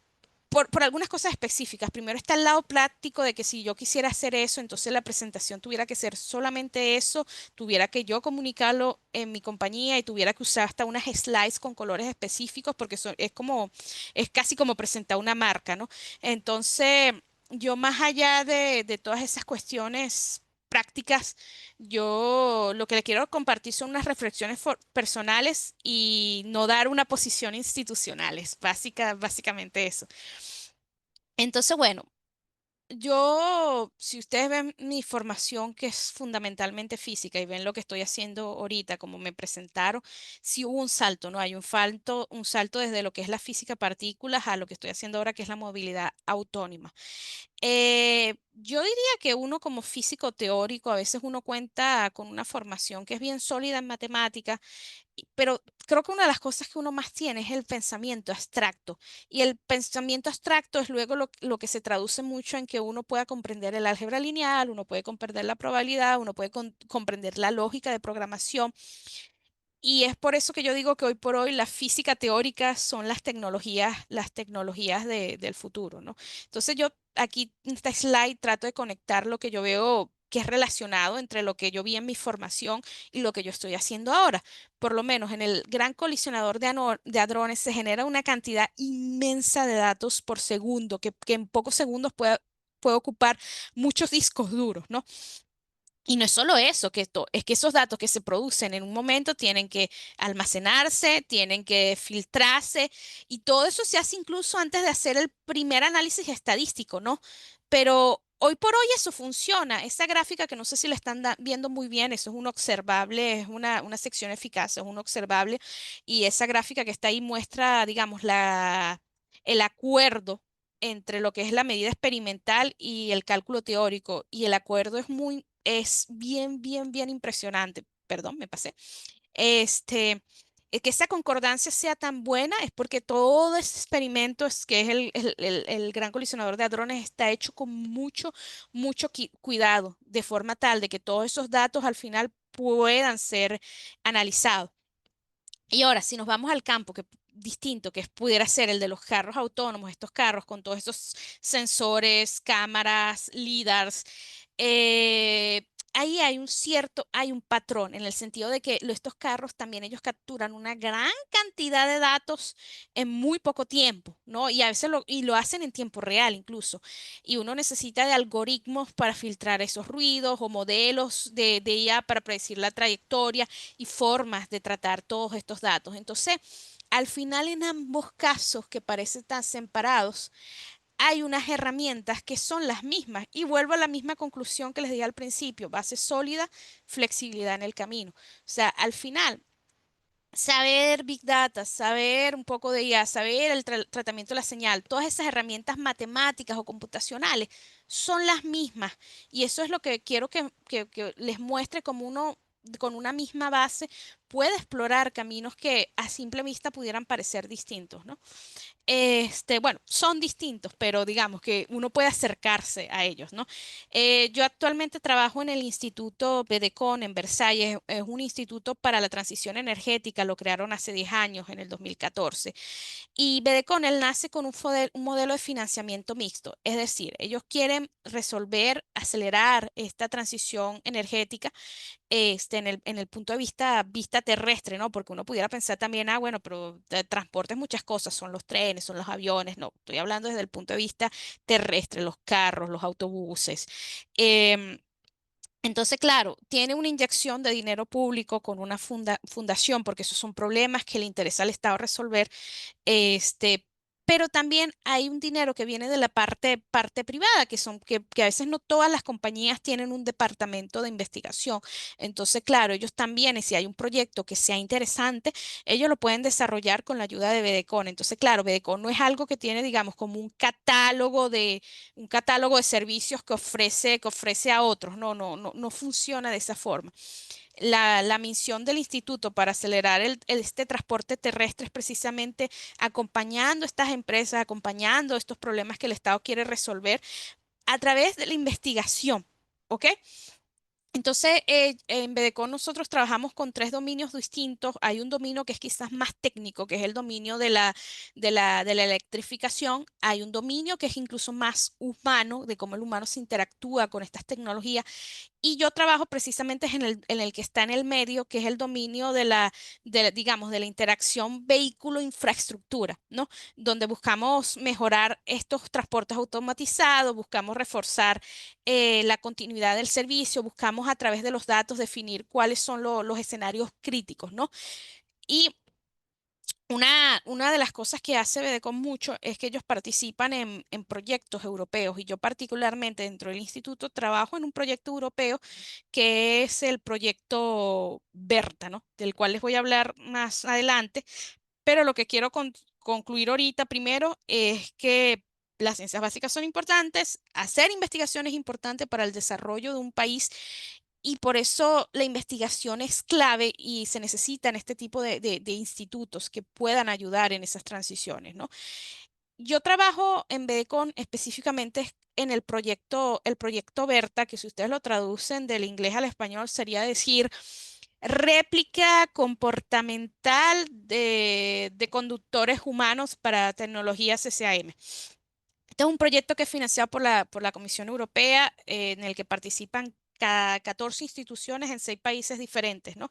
por algunas cosas específicas. Primero está el lado práctico de que si yo quisiera hacer eso, entonces la presentación tuviera que ser solamente eso, tuviera que yo comunicarlo en mi compañía y tuviera que usar hasta unas slides con colores específicos porque es como, es casi como presentar una marca, ¿no? Entonces, yo más allá de todas esas cuestiones prácticas, yo lo que le quiero compartir son unas reflexiones personales y no dar una posición institucional, es básicamente eso. Entonces, bueno, yo, si ustedes ven mi formación, que es fundamentalmente física, y ven lo que estoy haciendo ahorita, como me presentaron, sí hubo un salto, ¿no? Hay un salto desde lo que es la física partículas a lo que estoy haciendo ahora, que es la movilidad autónoma. Yo diría que uno como físico teórico, a veces uno cuenta con una formación que es bien sólida en matemáticas, pero creo que una de las cosas que uno más tiene es el pensamiento abstracto. Y el pensamiento abstracto es luego lo que se traduce mucho en que uno pueda comprender el álgebra lineal, uno puede comprender la probabilidad, uno puede comprender la lógica de programación. Y es por eso que yo digo que hoy por hoy la física teórica son las tecnologías del futuro, ¿no? Entonces yo aquí en esta slide trato de conectar lo que yo veo que es relacionado entre lo que yo vi en mi formación y lo que yo estoy haciendo ahora. Por lo menos en el gran colisionador de hadrones se genera una cantidad inmensa de datos por segundo que en pocos segundos puede ocupar muchos discos duros, ¿no? Y no es solo eso, es que esos datos que se producen en un momento tienen que almacenarse, tienen que filtrarse y todo eso se hace incluso antes de hacer el primer análisis estadístico, ¿no? Pero hoy por hoy eso funciona. Esa gráfica que no sé si la están viendo muy bien, eso es un observable, es una sección eficaz, es un observable y esa gráfica que está ahí muestra, digamos, el acuerdo entre lo que es la medida experimental y el cálculo teórico. Y el acuerdo es bien impresionante. Perdón, me pasé. Este, que esa concordancia sea tan buena es porque todo ese experimento, que es el gran colisionador de hadrones, está hecho con mucho cuidado, de forma tal de que todos esos datos al final puedan ser analizados. Y ahora, si nos vamos al campo que distinto, que pudiera ser el de los carros autónomos, estos carros con todos estos sensores, cámaras, lidars, ahí hay un patrón en el sentido de que estos carros también ellos capturan una gran cantidad de datos en muy poco tiempo, ¿no? Y a veces lo hacen en tiempo real incluso. Y uno necesita de algoritmos para filtrar esos ruidos o modelos de IA para predecir la trayectoria y formas de tratar todos estos datos. Entonces, al final, en ambos casos que parecen tan separados, hay unas herramientas que son las mismas y vuelvo a la misma conclusión que les di al principio, base sólida, flexibilidad en el camino. O sea, al final, saber Big Data, saber un poco de IA, saber el tratamiento de la señal, todas esas herramientas matemáticas o computacionales son las mismas. Y eso es lo que quiero que les muestre como uno con una misma base puede explorar caminos que a simple vista pudieran parecer distintos, ¿no? Bueno, son distintos, pero digamos que uno puede acercarse a ellos, ¿no? Yo actualmente trabajo en el Instituto Bedecon en Versalles, es un instituto para la transición energética, lo crearon hace 10 años, en el 2014. Y Bedecon, él nace con un modelo de financiamiento mixto, es decir, ellos quieren resolver, acelerar esta transición energética en el punto de vista terrestre, ¿no? Porque uno pudiera pensar también, ah, bueno, pero de transporte es muchas cosas, son los trenes, son los aviones, no, estoy hablando desde el punto de vista terrestre, los carros, los autobuses. Em, entonces, claro, tiene una inyección de dinero público con una fundación, porque esos son problemas que le interesa al Estado resolver este, pero también hay un dinero que viene de la parte privada, que a veces no todas las compañías tienen un departamento de investigación. Entonces, claro, ellos también, y si hay un proyecto que sea interesante, ellos lo pueden desarrollar con la ayuda de Bedecon. Entonces, claro, Bedecon no es algo que tiene, digamos, como un catálogo de servicios que ofrece a otros. No, no, no, no funciona de esa forma. La misión del instituto para acelerar este transporte terrestre es precisamente acompañando a estas empresas, acompañando estos problemas que el Estado quiere resolver a través de la investigación. ¿Ok? Entonces, en Bedecon nosotros trabajamos con tres dominios distintos. Hay un dominio que es quizás más técnico, que es el dominio de la electrificación. Hay un dominio que es incluso más humano, de cómo el humano se interactúa con estas tecnologías. Y yo trabajo precisamente en el que está en el medio, que es el dominio digamos, de la interacción vehículo-infraestructura, ¿no? Donde buscamos mejorar estos transportes automatizados, buscamos reforzar la continuidad del servicio, buscamos a través de los datos definir cuáles son los escenarios críticos, ¿no? Y una de las cosas que hace Bedecom mucho es que ellos participan en proyectos europeos y yo particularmente dentro del instituto trabajo en un proyecto europeo que es el proyecto Berta, ¿no? Del cual les voy a hablar más adelante, pero lo que quiero concluir ahorita primero es que las ciencias básicas son importantes, hacer investigación es importante para el desarrollo de un país y por eso la investigación es clave y se necesitan este tipo de institutos que puedan ayudar en esas transiciones, ¿no? Yo trabajo en Bedecon específicamente en el proyecto Berta, que si ustedes lo traducen del inglés al español sería decir réplica comportamental de conductores humanos para tecnologías SAM. Este es un proyecto que es financiado por la Comisión Europea, en el que participan cada 14 instituciones en 6 países diferentes, ¿no?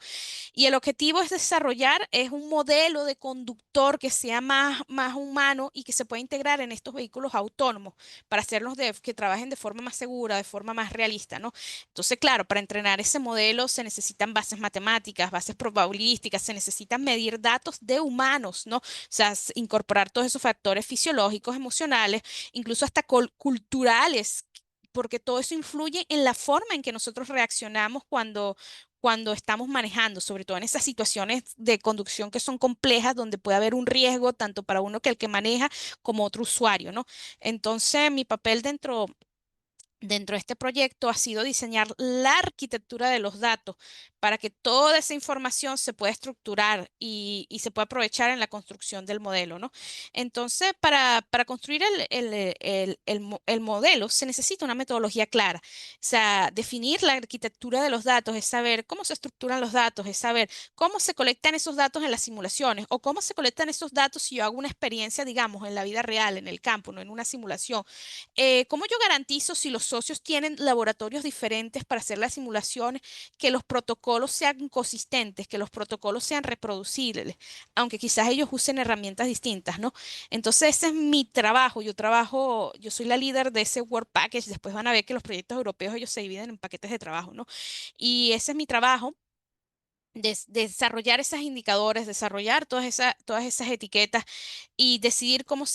Y el objetivo es desarrollar es un modelo de conductor que sea más humano y que se pueda integrar en estos vehículos autónomos para hacerlos que trabajen de forma más segura, de forma más realista, ¿no? Entonces, claro, para entrenar ese modelo se necesitan bases matemáticas, bases probabilísticas, se necesitan medir datos de humanos, ¿no? O sea, incorporar todos esos factores fisiológicos, emocionales, incluso hasta culturales, porque todo eso influye en la forma en que nosotros reaccionamos cuando estamos manejando, sobre todo en esas situaciones de conducción que son complejas, donde puede haber un riesgo tanto para uno que el que maneja como otro usuario, ¿no? Entonces, mi papel dentro de este proyecto ha sido diseñar la arquitectura de los datos para que toda esa información se pueda estructurar y se pueda aprovechar en la construcción del modelo, ¿no? Entonces, para construir el modelo se necesita una metodología clara. O sea, definir la arquitectura de los datos es saber cómo se estructuran los datos, es saber cómo se colectan esos datos en las simulaciones o cómo se colectan esos datos si yo hago una experiencia, digamos, en la vida real, en el campo, no en una simulación. ¿Cómo yo garantizo si los socios tienen laboratorios diferentes para hacer las simulaciones, que los protocolos sean consistentes, que los protocolos sean reproducibles, aunque quizás ellos usen herramientas distintas, ¿no? Entonces, ese es mi trabajo. Yo soy la líder de ese Work Package. Después van a ver que los proyectos europeos ellos se dividen en paquetes de trabajo, ¿no? Y ese es mi trabajo desarrollar esos indicadores, desarrollar todas esas etiquetas y decidir cómo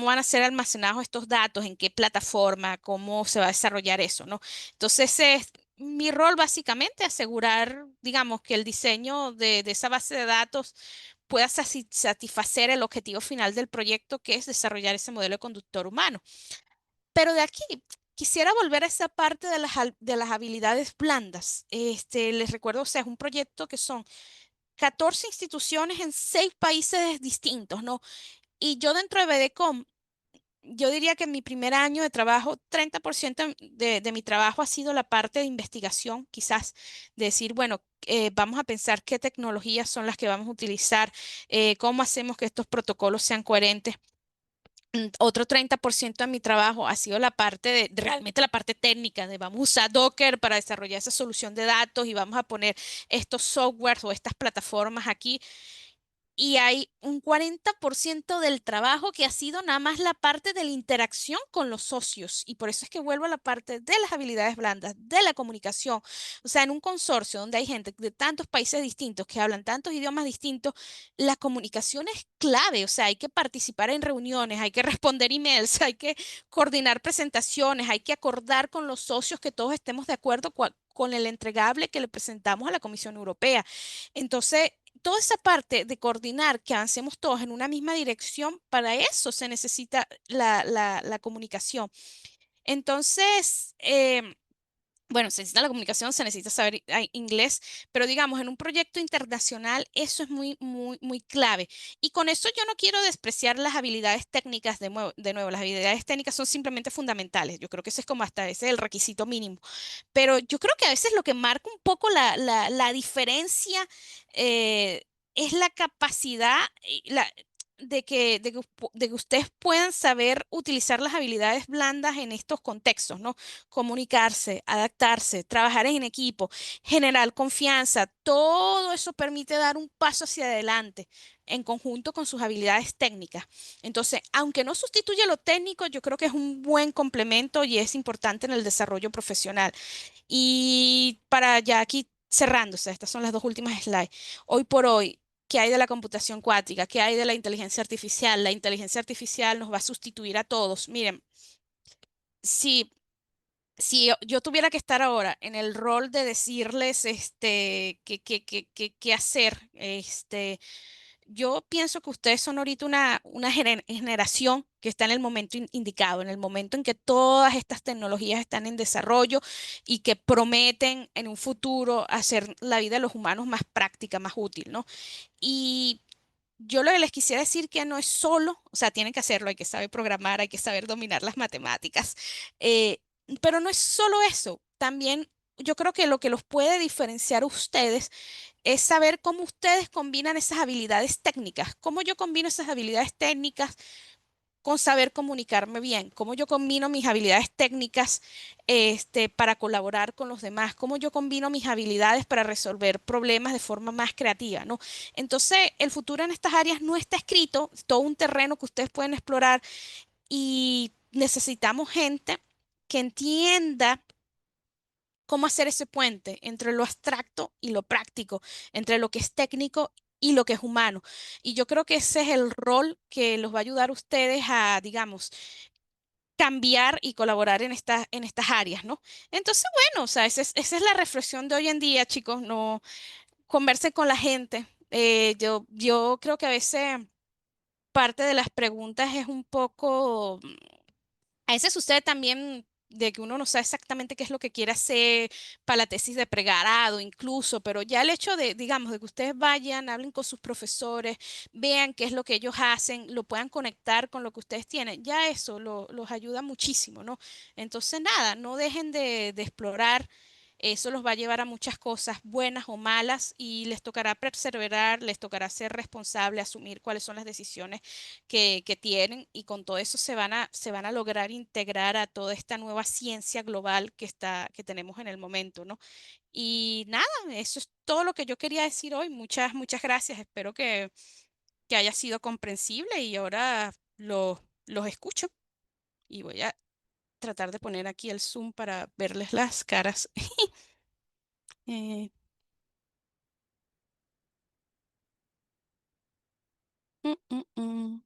van a ser almacenados estos datos, en qué plataforma, cómo se va a desarrollar eso, ¿no? Entonces, ese es mi rol básicamente, asegurar, digamos, que el diseño de esa base de datos pueda satisfacer el objetivo final del proyecto, que es desarrollar ese modelo de conductor humano. Pero de aquí quisiera volver a esa parte de las habilidades blandas. Les recuerdo, o sea, es un proyecto que son 14 instituciones en 6 países distintos, ¿no? Y yo dentro de BDCom, yo diría que en mi primer año de trabajo, 30% de mi trabajo ha sido la parte de investigación, quizás, de decir, bueno, vamos a pensar qué tecnologías son las que vamos a utilizar, cómo hacemos que estos protocolos sean coherentes. Otro 30% de mi trabajo ha sido la parte realmente la parte técnica, de vamos a usar Docker para desarrollar esa solución de datos y vamos a poner estos softwares o estas plataformas aquí, y hay un 40% del trabajo que ha sido nada más la parte de la interacción con los socios. Y por eso es que vuelvo a la parte de las habilidades blandas, de la comunicación. O sea, en un consorcio donde hay gente de tantos países distintos que hablan tantos idiomas distintos, la comunicación es clave. O sea, hay que participar en reuniones, hay que responder emails, hay que coordinar presentaciones, hay que acordar con los socios que todos estemos de acuerdo con el entregable que le presentamos a la Comisión Europea. Entonces, toda esa parte de coordinar que avancemos todos en una misma dirección, para eso se necesita la comunicación. Entonces, bueno, se necesita la comunicación, se necesita saber inglés, pero digamos, en un proyecto internacional eso es muy, muy, muy clave. Y con eso yo no quiero despreciar las habilidades técnicas de nuevo, las habilidades técnicas son simplemente fundamentales. Yo creo que ese es como hasta ese el requisito mínimo. Pero yo creo que a veces lo que marca un poco la diferencia, eh, es la capacidad de que ustedes puedan saber utilizar las habilidades blandas en estos contextos, ¿no? Comunicarse, adaptarse, trabajar en equipo, generar confianza. Todo eso permite dar un paso hacia adelante en conjunto con sus habilidades técnicas. Entonces, aunque no sustituye lo técnico, yo creo que es un buen complemento y es importante en el desarrollo profesional. Y para ya aquí cerrándose, estas son las dos últimas slides. Hoy por hoy, ¿qué hay de la computación cuántica? ¿Qué hay de la inteligencia artificial? La inteligencia artificial nos va a sustituir a todos. Miren, si, si yo tuviera que estar ahora en el rol de decirles qué hacer, yo pienso que ustedes son ahorita una generación que está en el momento indicado, en el momento en que todas estas tecnologías están en desarrollo y que prometen en un futuro hacer la vida de los humanos más práctica, más útil, ¿no? Y yo lo que les quisiera decir que no es solo, o sea, tienen que hacerlo, hay que saber programar, hay que saber dominar las matemáticas, eh, pero no es solo eso, también yo creo que lo que los puede diferenciar a ustedes es saber cómo ustedes combinan esas habilidades técnicas, cómo yo combino esas habilidades técnicas con saber comunicarme bien, cómo yo combino mis habilidades técnicas, para colaborar con los demás, cómo yo combino mis habilidades para resolver problemas de forma más creativa, ¿no? Entonces, el futuro en estas áreas no está escrito, es todo un terreno que ustedes pueden explorar, y necesitamos gente que entienda cómo hacer ese puente entre lo abstracto y lo práctico, entre lo que es técnico y lo que es humano. Y yo creo que ese es el rol que los va a ayudar a ustedes a, digamos, cambiar y colaborar en estas áreas, ¿no? Entonces, bueno, o sea, esa es la reflexión de hoy en día, chicos, no conversen con la gente. Yo creo que a veces parte de las preguntas es un poco, a veces sucede también de que uno no sabe exactamente qué es lo que quiere hacer para la tesis de pregrado, incluso, pero ya el hecho de, digamos, de que ustedes vayan, hablen con sus profesores, vean qué es lo que ellos hacen, lo puedan conectar con lo que ustedes tienen, ya eso los ayuda muchísimo, ¿no? Entonces, nada, no dejen de explorar. Eso los va a llevar a muchas cosas buenas o malas, y les tocará perseverar, les tocará ser responsable, asumir cuáles son las decisiones que tienen, y con todo eso se van a lograr integrar a toda esta nueva ciencia global que tenemos en el momento, ¿no? Y nada, eso es todo lo que yo quería decir hoy. Muchas, muchas gracias. Espero que haya sido comprensible, y ahora los escucho, y voy a tratar de poner aquí el Zoom para verles las caras. Eh, mm, mm, mm,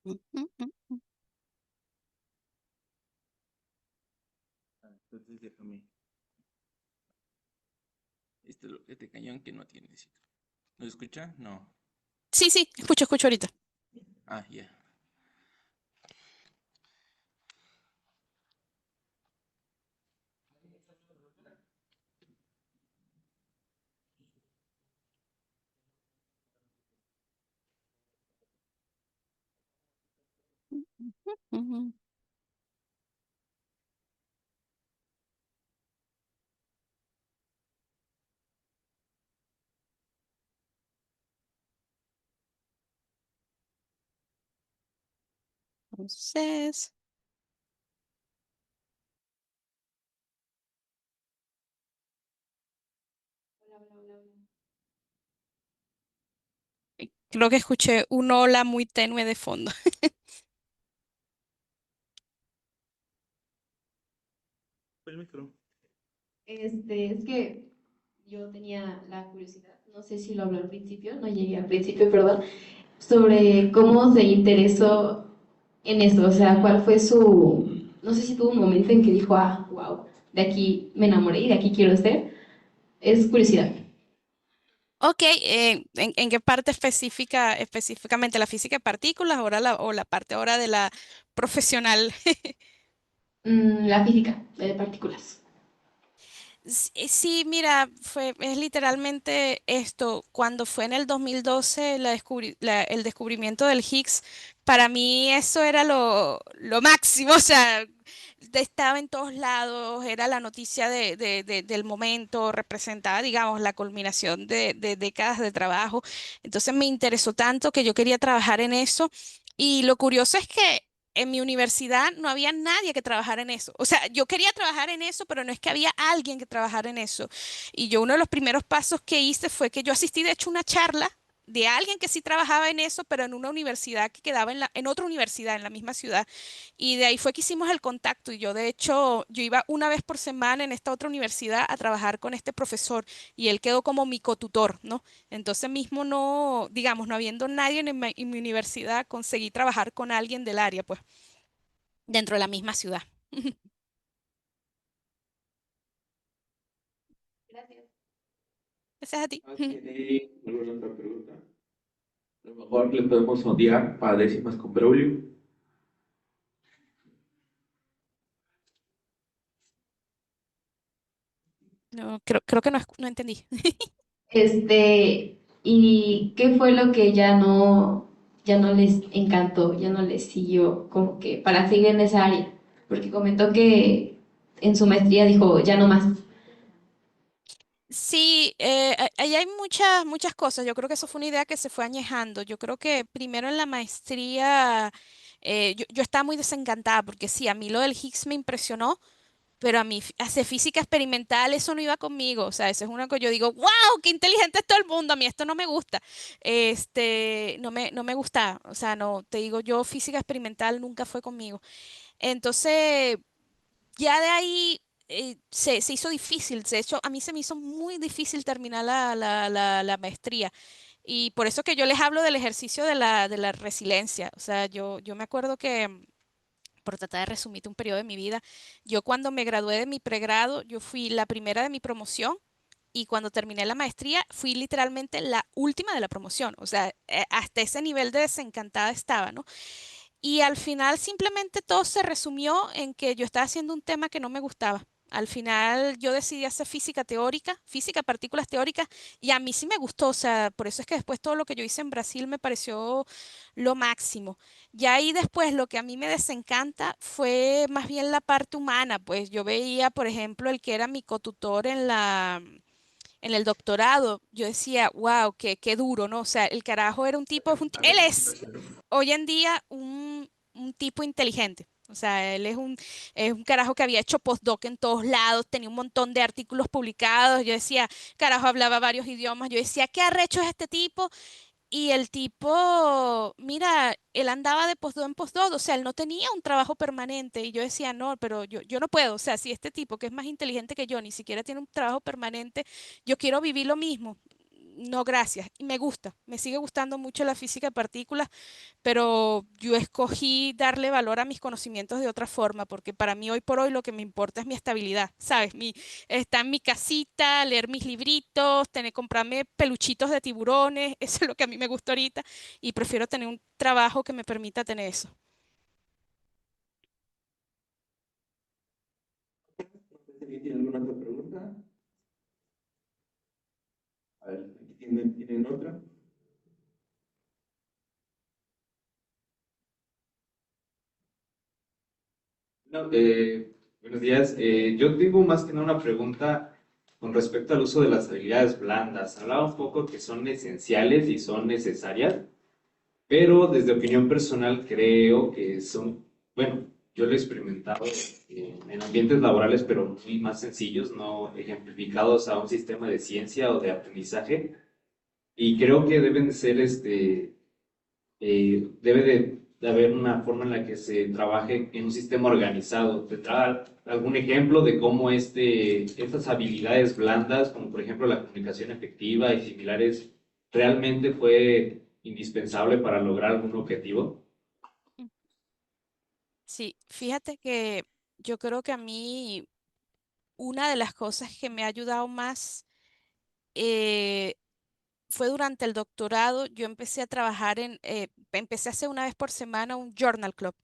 mm, mm, mm. Entonces déjame. Esto es lo que te cañón que no tiene ciclo. ¿Lo escucha? No. Sí, sí, escucho ahorita. Ah, ya. Ujú. Entonces, creo que escuché un hola muy tenue de fondo. El micro. Es que yo tenía la curiosidad, no sé si lo habló al principio, no llegué al principio, perdón, sobre cómo se interesó en esto, o sea, cuál fue su, no sé si tuvo un momento en que dijo, ah, wow, de aquí me enamoré y de aquí quiero ser, es curiosidad. Ok, en qué parte específica, específicamente la física de partículas ahora o la parte ahora de la profesional? La física de partículas. Sí, mira, es literalmente esto. Cuando fue en el 2012 el descubrimiento del Higgs, para mí eso era lo máximo. O sea, estaba en todos lados, era la noticia del momento, representaba, digamos, la culminación de décadas de trabajo. Entonces me interesó tanto que yo quería trabajar en eso. Y lo curioso es que en mi universidad no había nadie que trabajara en eso. O sea, yo quería trabajar en eso, pero no es que había alguien que trabajara en eso. Y yo uno de los primeros pasos que hice fue que yo asistí, de hecho, a una charla de alguien que sí trabajaba en eso, pero en una universidad que quedaba en otra universidad, en la misma ciudad. Y de ahí fue que hicimos el contacto. Y yo, de hecho, yo iba una vez por semana en esta otra universidad a trabajar con este profesor y él quedó como mi cotutor, ¿no? Entonces mismo no, digamos, no habiendo nadie en mi universidad, conseguí trabajar con alguien del área, pues dentro de la misma ciudad. Gracias. Gracias a ti. ¿Tiene alguna otra pregunta? A lo mejor le podemos odiar para décimas con Braulio. No, creo que no entendí. ¿Y qué fue lo que ya no les encantó, ya no les siguió como que para seguir en esa área? Porque comentó que en su maestría dijo, ya no más. Sí, ahí hay muchas cosas. Yo creo que eso fue una idea que se fue añejando. Yo creo que primero en la maestría yo estaba muy desencantada porque sí, a mí lo del Higgs me impresionó, pero a mí hacer física experimental eso no iba conmigo. O sea, eso es una que yo digo, wow, qué inteligente es todo el mundo. A mí esto no me gusta. No me gusta. O sea, no, te digo, yo física experimental nunca fue conmigo. Entonces, ya de ahí se hizo difícil. De hecho, a mí se me hizo muy difícil terminar la maestría. Y por eso que yo les hablo del ejercicio de la resiliencia. O sea, yo me acuerdo que, por tratar de resumirte un periodo de mi vida, yo cuando me gradué de mi pregrado, yo fui la primera de mi promoción. Y cuando terminé la maestría, fui literalmente la última de la promoción. O sea, hasta ese nivel de desencantada estaba, ¿no? Y al final simplemente todo se resumió en que yo estaba haciendo un tema que no me gustaba. Al final yo decidí hacer física teórica, física, partículas teóricas, y a mí sí me gustó, o sea, por eso es que después todo lo que yo hice en Brasil me pareció lo máximo. Ya ahí después lo que a mí me desencanta fue más bien la parte humana, pues yo veía, por ejemplo, el que era mi cotutor en el doctorado, yo decía, wow, qué duro, ¿no? O sea, el carajo era un tipo, él es hoy en día un tipo inteligente. O sea, es un carajo que había hecho postdoc en todos lados, tenía un montón de artículos publicados. Yo decía, carajo, hablaba varios idiomas. Yo decía, ¿qué arrecho es este tipo? Y el tipo, mira, él andaba de postdoc en postdoc, o sea, él no tenía un trabajo permanente. Y yo decía, no, pero yo no puedo. O sea, si este tipo, que es más inteligente que yo, ni siquiera tiene un trabajo permanente, yo quiero vivir lo mismo. No, gracias. Y me gusta, me sigue gustando mucho la física de partículas, pero yo escogí darle valor a mis conocimientos de otra forma, porque para mí hoy por hoy lo que me importa es mi estabilidad, ¿sabes? Estar en mi casita, leer mis libritos, comprarme peluchitos de tiburones, eso es lo que a mí me gusta ahorita, y prefiero tener un trabajo que me permita tener eso. ¿Tiene alguna otra pregunta? A ver, aquí tienen otra. No, buenos días. Yo tengo más que nada una pregunta con respecto al uso de las habilidades blandas. Hablaba un poco que son esenciales y son necesarias, pero desde opinión personal creo que son, bueno, yo lo he experimentado en ambientes laborales, pero muy más sencillos, no ejemplificados a un sistema de ciencia o de aprendizaje, y creo que deben de ser debe de haber una forma en la que se trabaje en un sistema organizado. ¿Te da algún ejemplo de cómo estas habilidades blandas, como por ejemplo la comunicación efectiva y similares, realmente fue indispensable para lograr algún objetivo? Sí, fíjate que yo creo que a mí una de las cosas que me ha ayudado más eh, fue durante el doctorado. Yo empecé a trabajar empecé a hacer una vez por semana un journal club.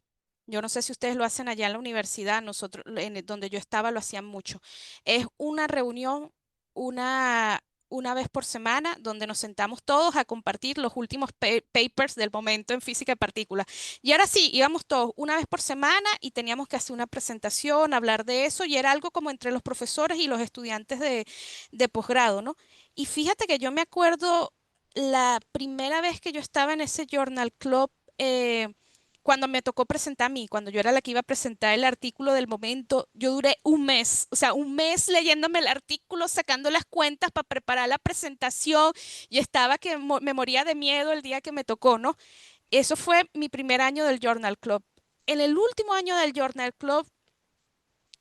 Yo no sé si ustedes lo hacen allá en la universidad, nosotros donde yo estaba lo hacían mucho. Es una reunión una, una vez por semana donde nos sentamos todos a compartir los últimos papers del momento en física de partículas. Y ahora sí, íbamos todos una vez por semana y teníamos que hacer una presentación, hablar de eso, y era algo como entre los profesores y los estudiantes de posgrado, ¿no? Y fíjate que yo me acuerdo la primera vez que yo estaba en ese journal club. Cuando me tocó presentar a mí, cuando yo era la que iba a presentar el artículo del momento, yo duré un mes, o sea, un mes leyéndome el artículo, sacando las cuentas para preparar la presentación, y estaba que me moría de miedo el día que me tocó, ¿no? Eso fue mi primer año del Journal Club. En el último año del Journal Club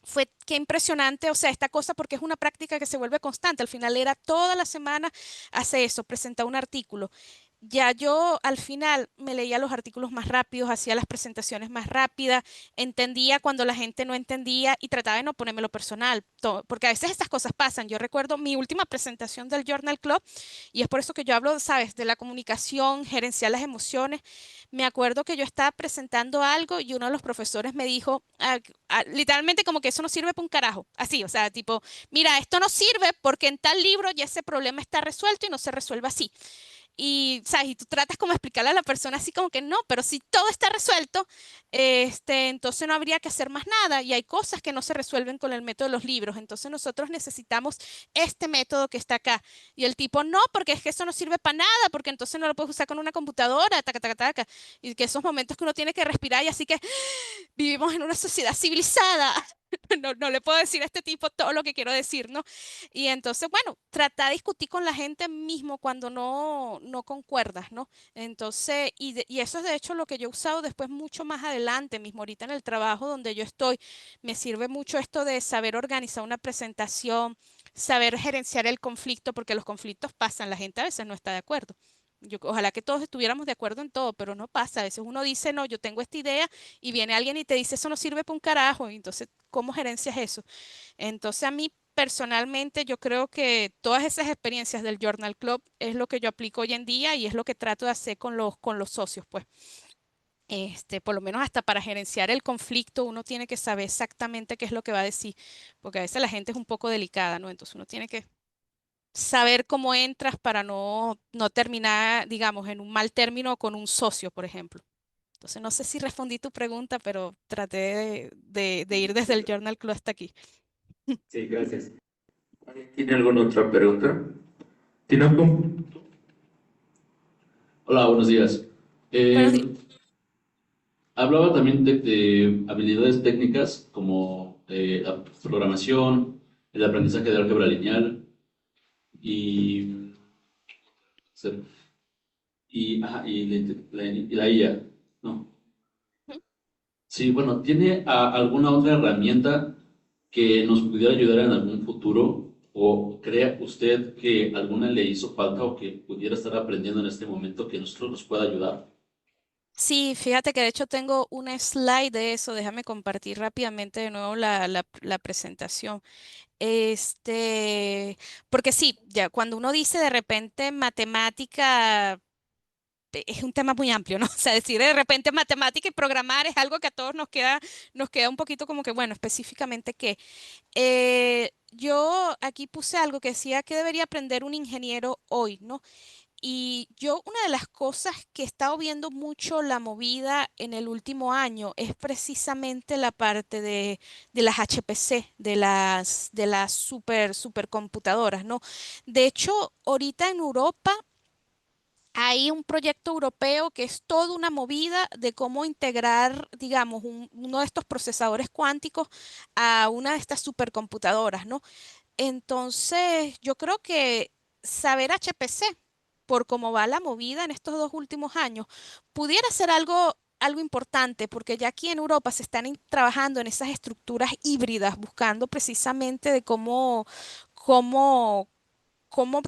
fue qué impresionante, o sea, esta cosa, porque es una práctica que se vuelve constante. Al final era toda la semana hace eso, presentar un artículo. Ya yo al final me leía los artículos más rápidos, hacía las presentaciones más rápidas, entendía cuando la gente no entendía y trataba de no ponérmelo personal, porque a veces estas cosas pasan. Yo recuerdo mi última presentación del Journal Club, y es por eso que yo hablo, sabes, de la comunicación, gerenciar las emociones. Me acuerdo que yo estaba presentando algo y uno de los profesores me dijo, literalmente como que eso no sirve para un carajo, así, o sea, tipo, mira, esto no sirve porque en tal libro ya ese problema está resuelto y no se resuelve así. Y, ¿sabes? Y tú tratas como explicarle a la persona así como que no, pero si todo está resuelto, entonces no habría que hacer más nada, y hay cosas que no se resuelven con el método de los libros, entonces nosotros necesitamos este método que está acá. Y el tipo, no, porque es que eso no sirve para nada, porque entonces no lo puedes usar con una computadora, taca, taca, taca. Y que esos momentos que uno tiene que respirar, y así que vivimos en una sociedad civilizada. No, no le puedo decir a este tipo todo lo que quiero decir, ¿no? Y entonces, bueno, trata de discutir con la gente mismo cuando no concuerdas, ¿no? Entonces, y eso es de hecho lo que yo he usado después mucho más adelante, mismo ahorita en el trabajo donde yo estoy. Me sirve mucho esto de saber organizar una presentación, saber gerenciar el conflicto, porque los conflictos pasan, la gente a veces no está de acuerdo. Ojalá que todos estuviéramos de acuerdo en todo, pero no pasa. A veces uno dice, no, yo tengo esta idea, y viene alguien y te dice, eso no sirve para un carajo. Y entonces, ¿cómo gerencias eso? Entonces, a mí personalmente, yo creo que todas esas experiencias del Journal Club es lo que yo aplico hoy en día, y es lo que trato de hacer con los socios, pues. Por lo menos hasta para gerenciar el conflicto, uno tiene que saber exactamente qué es lo que va a decir, porque a veces la gente es un poco delicada, ¿no? Entonces uno tiene que saber cómo entras para no terminar, digamos, en un mal término con un socio, por ejemplo. Entonces, no sé si respondí tu pregunta, pero traté de ir desde el Journal Club hasta aquí. Sí, gracias. ¿Tiene alguna otra pregunta? ¿Tiene algún? Hola, buenos días. Buenos días. Eh, Hablaba también de habilidades técnicas como la programación, el aprendizaje de álgebra lineal y, y la IA, ¿no? Sí, bueno, ¿tiene alguna otra herramienta que nos pudiera ayudar en algún futuro? ¿O cree usted que alguna le hizo falta o que pudiera estar aprendiendo en este momento que nosotros nos pueda ayudar? Sí, fíjate que de hecho tengo un slide de eso. Déjame compartir rápidamente de nuevo la presentación. Porque sí, ya cuando uno dice de repente matemática, es un tema muy amplio, ¿no? O sea, decir de repente matemática y programar es algo que a todos nos queda un poquito como que, bueno, específicamente qué. Yo aquí puse algo que decía que debería aprender un ingeniero hoy, ¿no? Y yo, una de las cosas que he estado viendo mucho la movida en el último año es precisamente la parte de las HPC, de las supercomputadoras, ¿no? De hecho, ahorita en Europa hay un proyecto europeo que es toda una movida de cómo integrar, digamos, uno de estos procesadores cuánticos a una de estas supercomputadoras, ¿no? Entonces, yo creo que saber HPC, por cómo va la movida en estos 2 últimos años, pudiera ser algo importante, porque ya aquí en Europa se están trabajando en esas estructuras híbridas, buscando precisamente de cómo,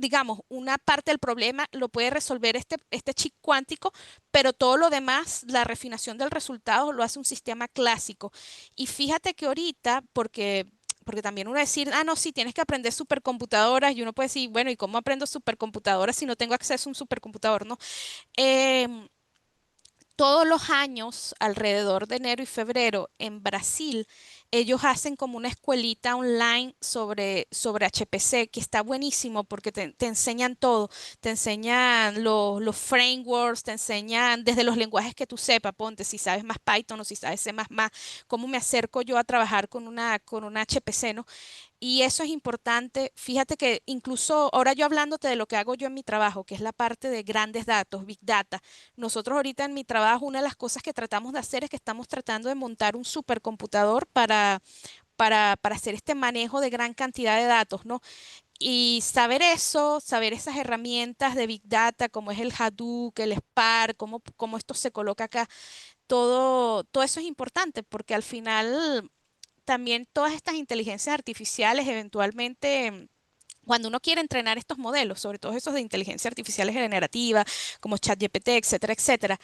digamos, una parte del problema lo puede resolver este chip cuántico, pero todo lo demás, la refinación del resultado, lo hace un sistema clásico. Y fíjate que ahorita, porque también uno decir, ah, no, sí, tienes que aprender supercomputadoras, y uno puede decir, bueno, ¿y cómo aprendo supercomputadoras si no tengo acceso a un supercomputador, no? Em, Todos los años, alrededor de enero y febrero, en Brasil, ellos hacen como una escuelita online sobre HPC, que está buenísimo porque te enseñan todo. Te enseñan los frameworks, te enseñan desde los lenguajes que tú sepas, ponte si sabes más Python o si sabes C++, cómo me acerco yo a trabajar con una HPC, ¿no? Y eso es importante. Fíjate que incluso ahora yo hablándote de lo que hago yo en mi trabajo, que es la parte de grandes datos, Big Data. Nosotros ahorita en mi trabajo, una de las cosas que tratamos de hacer es que estamos tratando de montar un supercomputador para hacer este manejo de gran cantidad de datos, ¿no? Y saber eso, saber esas herramientas de Big Data, como es el Hadoop, el Spark, cómo esto se coloca acá, todo eso es importante porque al final también todas estas inteligencias artificiales eventualmente, cuando uno quiere entrenar estos modelos, sobre todo esos de inteligencia artificial generativa, como ChatGPT, etcétera, etcétera,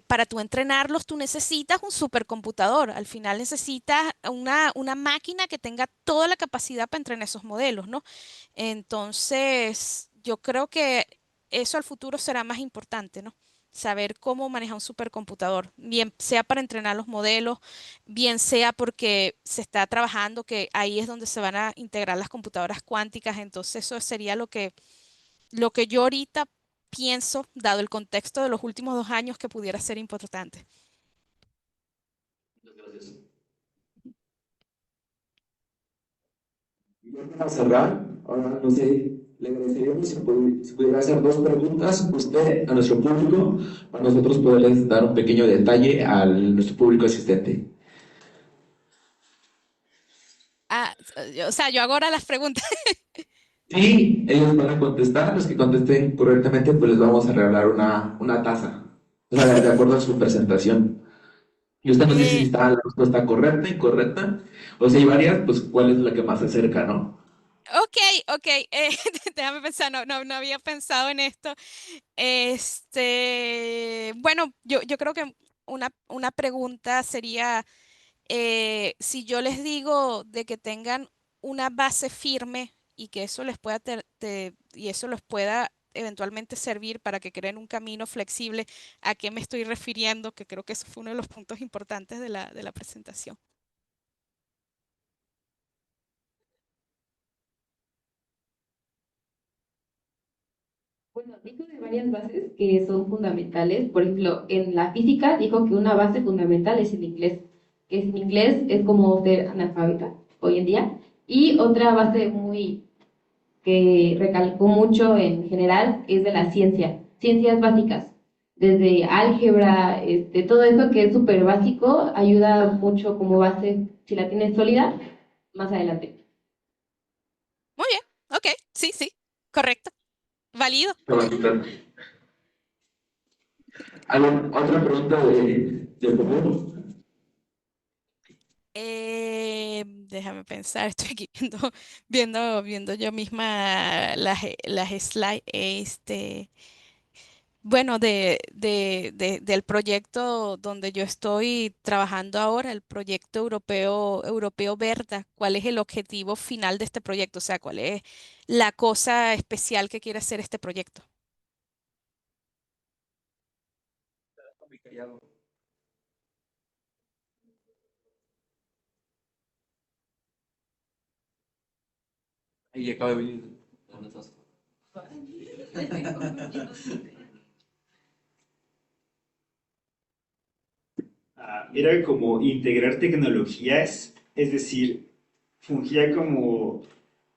para tú entrenarlos, tú necesitas un supercomputador. Al final necesitas una máquina que tenga toda la capacidad para entrenar esos modelos, ¿no? Entonces, yo creo que eso al futuro será más importante, ¿no? Saber cómo manejar un supercomputador, bien sea para entrenar los modelos, bien sea porque se está trabajando, que ahí es donde se van a integrar las computadoras cuánticas. Entonces, eso sería lo que yo ahorita pienso, dado el contexto de los últimos 2 años, que pudiera ser importante. Muchas gracias. Y ya para cerrar, ahora no sé, le agradeceríamos si pudiera hacer dos preguntas usted a nuestro público, para nosotros poderles dar un pequeño detalle a nuestro público asistente. O sea, yo hago ahora las preguntas. Sí, ellos van a contestar, los que contesten correctamente, pues les vamos a regalar una taza, o sea, de acuerdo a su presentación. Y usted nos dice si Eh, está la respuesta correcta, incorrecta, o si hay varias, pues cuál es la que más se acerca, ¿no? ok, ok, déjame pensar, no había pensado en esto. Bueno, yo creo que una pregunta sería, si yo les digo de que tengan una base firme y que eso les pueda y eso les pueda eventualmente servir para que creen un camino flexible, ¿a qué me estoy refiriendo? Que creo que eso fue uno de los puntos importantes de la presentación. Bueno, dijo de varias bases que son fundamentales. Por ejemplo, en la física dijo que una base fundamental es el inglés, que sin inglés es como ser analfabeta hoy en día. Y otra base muy que recalcó mucho en general es de la ciencia, ciencias básicas, desde álgebra, todo eso que es súper básico, ayuda mucho como base, si la tienes sólida, más adelante. Muy bien, ok, sí, sí, correcto, válido. ¿Otra pregunta del público? Déjame pensar, estoy aquí viendo yo misma las slides. Bueno, del proyecto donde yo estoy trabajando ahora, el proyecto europeo Verda. ¿Cuál es el objetivo final de este proyecto? O sea, ¿cuál es la cosa especial que quiere hacer este proyecto? Muy callado. Ahí acaba de venir. Era como integrar tecnologías, es decir, fungía como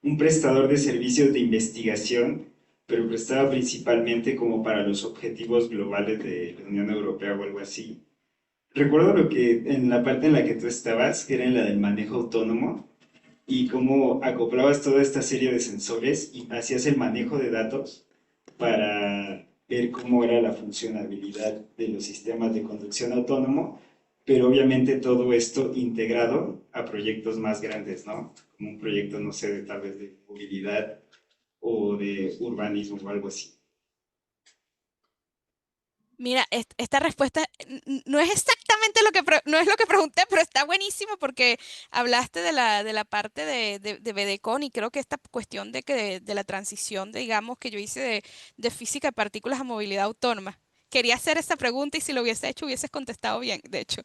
un prestador de servicios de investigación, pero prestaba principalmente como para los objetivos globales de la Unión Europea o algo así. Recuerdo lo que en la parte en la que tú estabas, que era en la del manejo autónomo, y cómo acoplabas toda esta serie de sensores y hacías el manejo de datos para ver cómo era la funcionabilidad de los sistemas de conducción autónomo, pero obviamente todo esto integrado a proyectos más grandes, ¿no? Como un proyecto, no sé, tal vez de movilidad o de urbanismo o algo así. Mira, esta respuesta no es exactamente lo que no es lo que pregunté, pero está buenísimo porque hablaste de la parte de Vedecon y creo que esta cuestión de que de la transición, digamos, que yo hice de física de partículas a movilidad autónoma. Quería hacer esa pregunta y si lo hubiese hecho hubieses contestado bien, de hecho.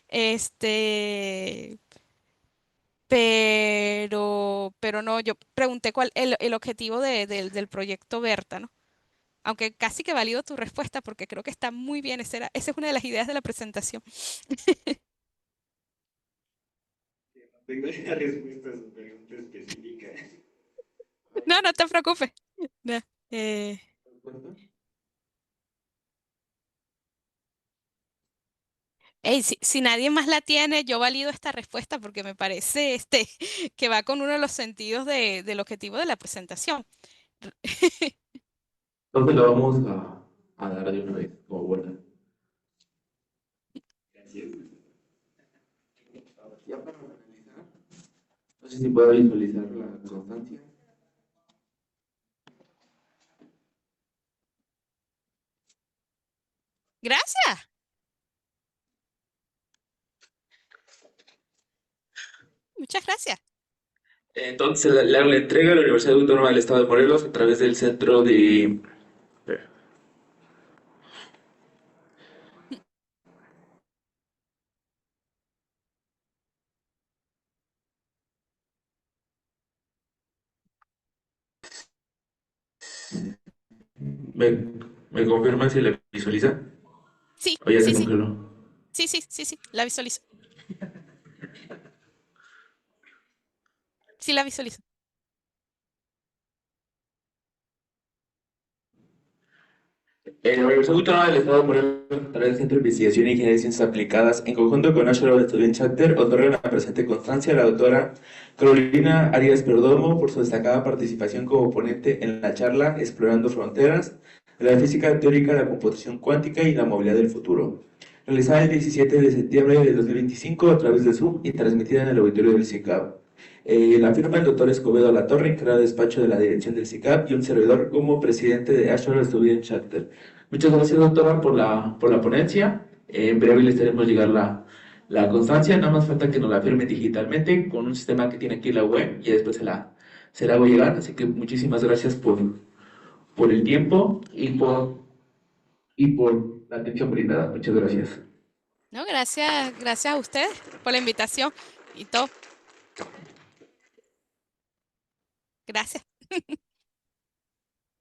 Este, pero no, yo pregunté cuál el objetivo del proyecto Berta, ¿no? Aunque casi que valido tu respuesta porque creo que está muy bien. Esa es una de las ideas de la presentación. Tengo una respuesta a su pregunta específica. No, no te preocupes. No, eh, ey, si nadie más la tiene, yo valido esta respuesta porque me parece que va con uno de los sentidos del objetivo de la presentación. Entonces lo vamos a dar de una vez, como buena. Gracias. Ya para finalizar, no sé si puedo visualizar la constancia. Gracias. Muchas gracias. Entonces le hago la entrega a la Universidad Autónoma del Estado de Morelos a través del centro de... ¿Me, me confirma si la visualiza? Sí, ¿O ya se sí, sí, congeló? sí, la visualizo. Sí, la visualizo. La Universidad Autónoma del Estado de Morelos, a través del Centro de Investigación e Ingeniería de Ciencias Aplicadas, en conjunto con National Student Chapter, otorga la presente constancia a la doctora Carolina Arias Perdomo por su destacada participación como ponente en la charla Explorando Fronteras de la Física Teórica, la Computación Cuántica y la Movilidad del Futuro, realizada el 17 de septiembre de 2025 a través de Zoom y transmitida en el auditorio del CICAB. La firma el doctor Escobedo Latorre, encargado de despacho de la dirección del CICAP, y un servidor como presidente de National Student Chapter. Muchas gracias, doctora, por la ponencia. En breve les haremos llegar la constancia. Nada más falta que nos la firmen digitalmente con un sistema que tiene aquí la web y después se la hago llegar. Así que muchísimas gracias por el tiempo y por la atención brindada. Muchas gracias. No, gracias, gracias a ustedes por la invitación y todo. Gracias.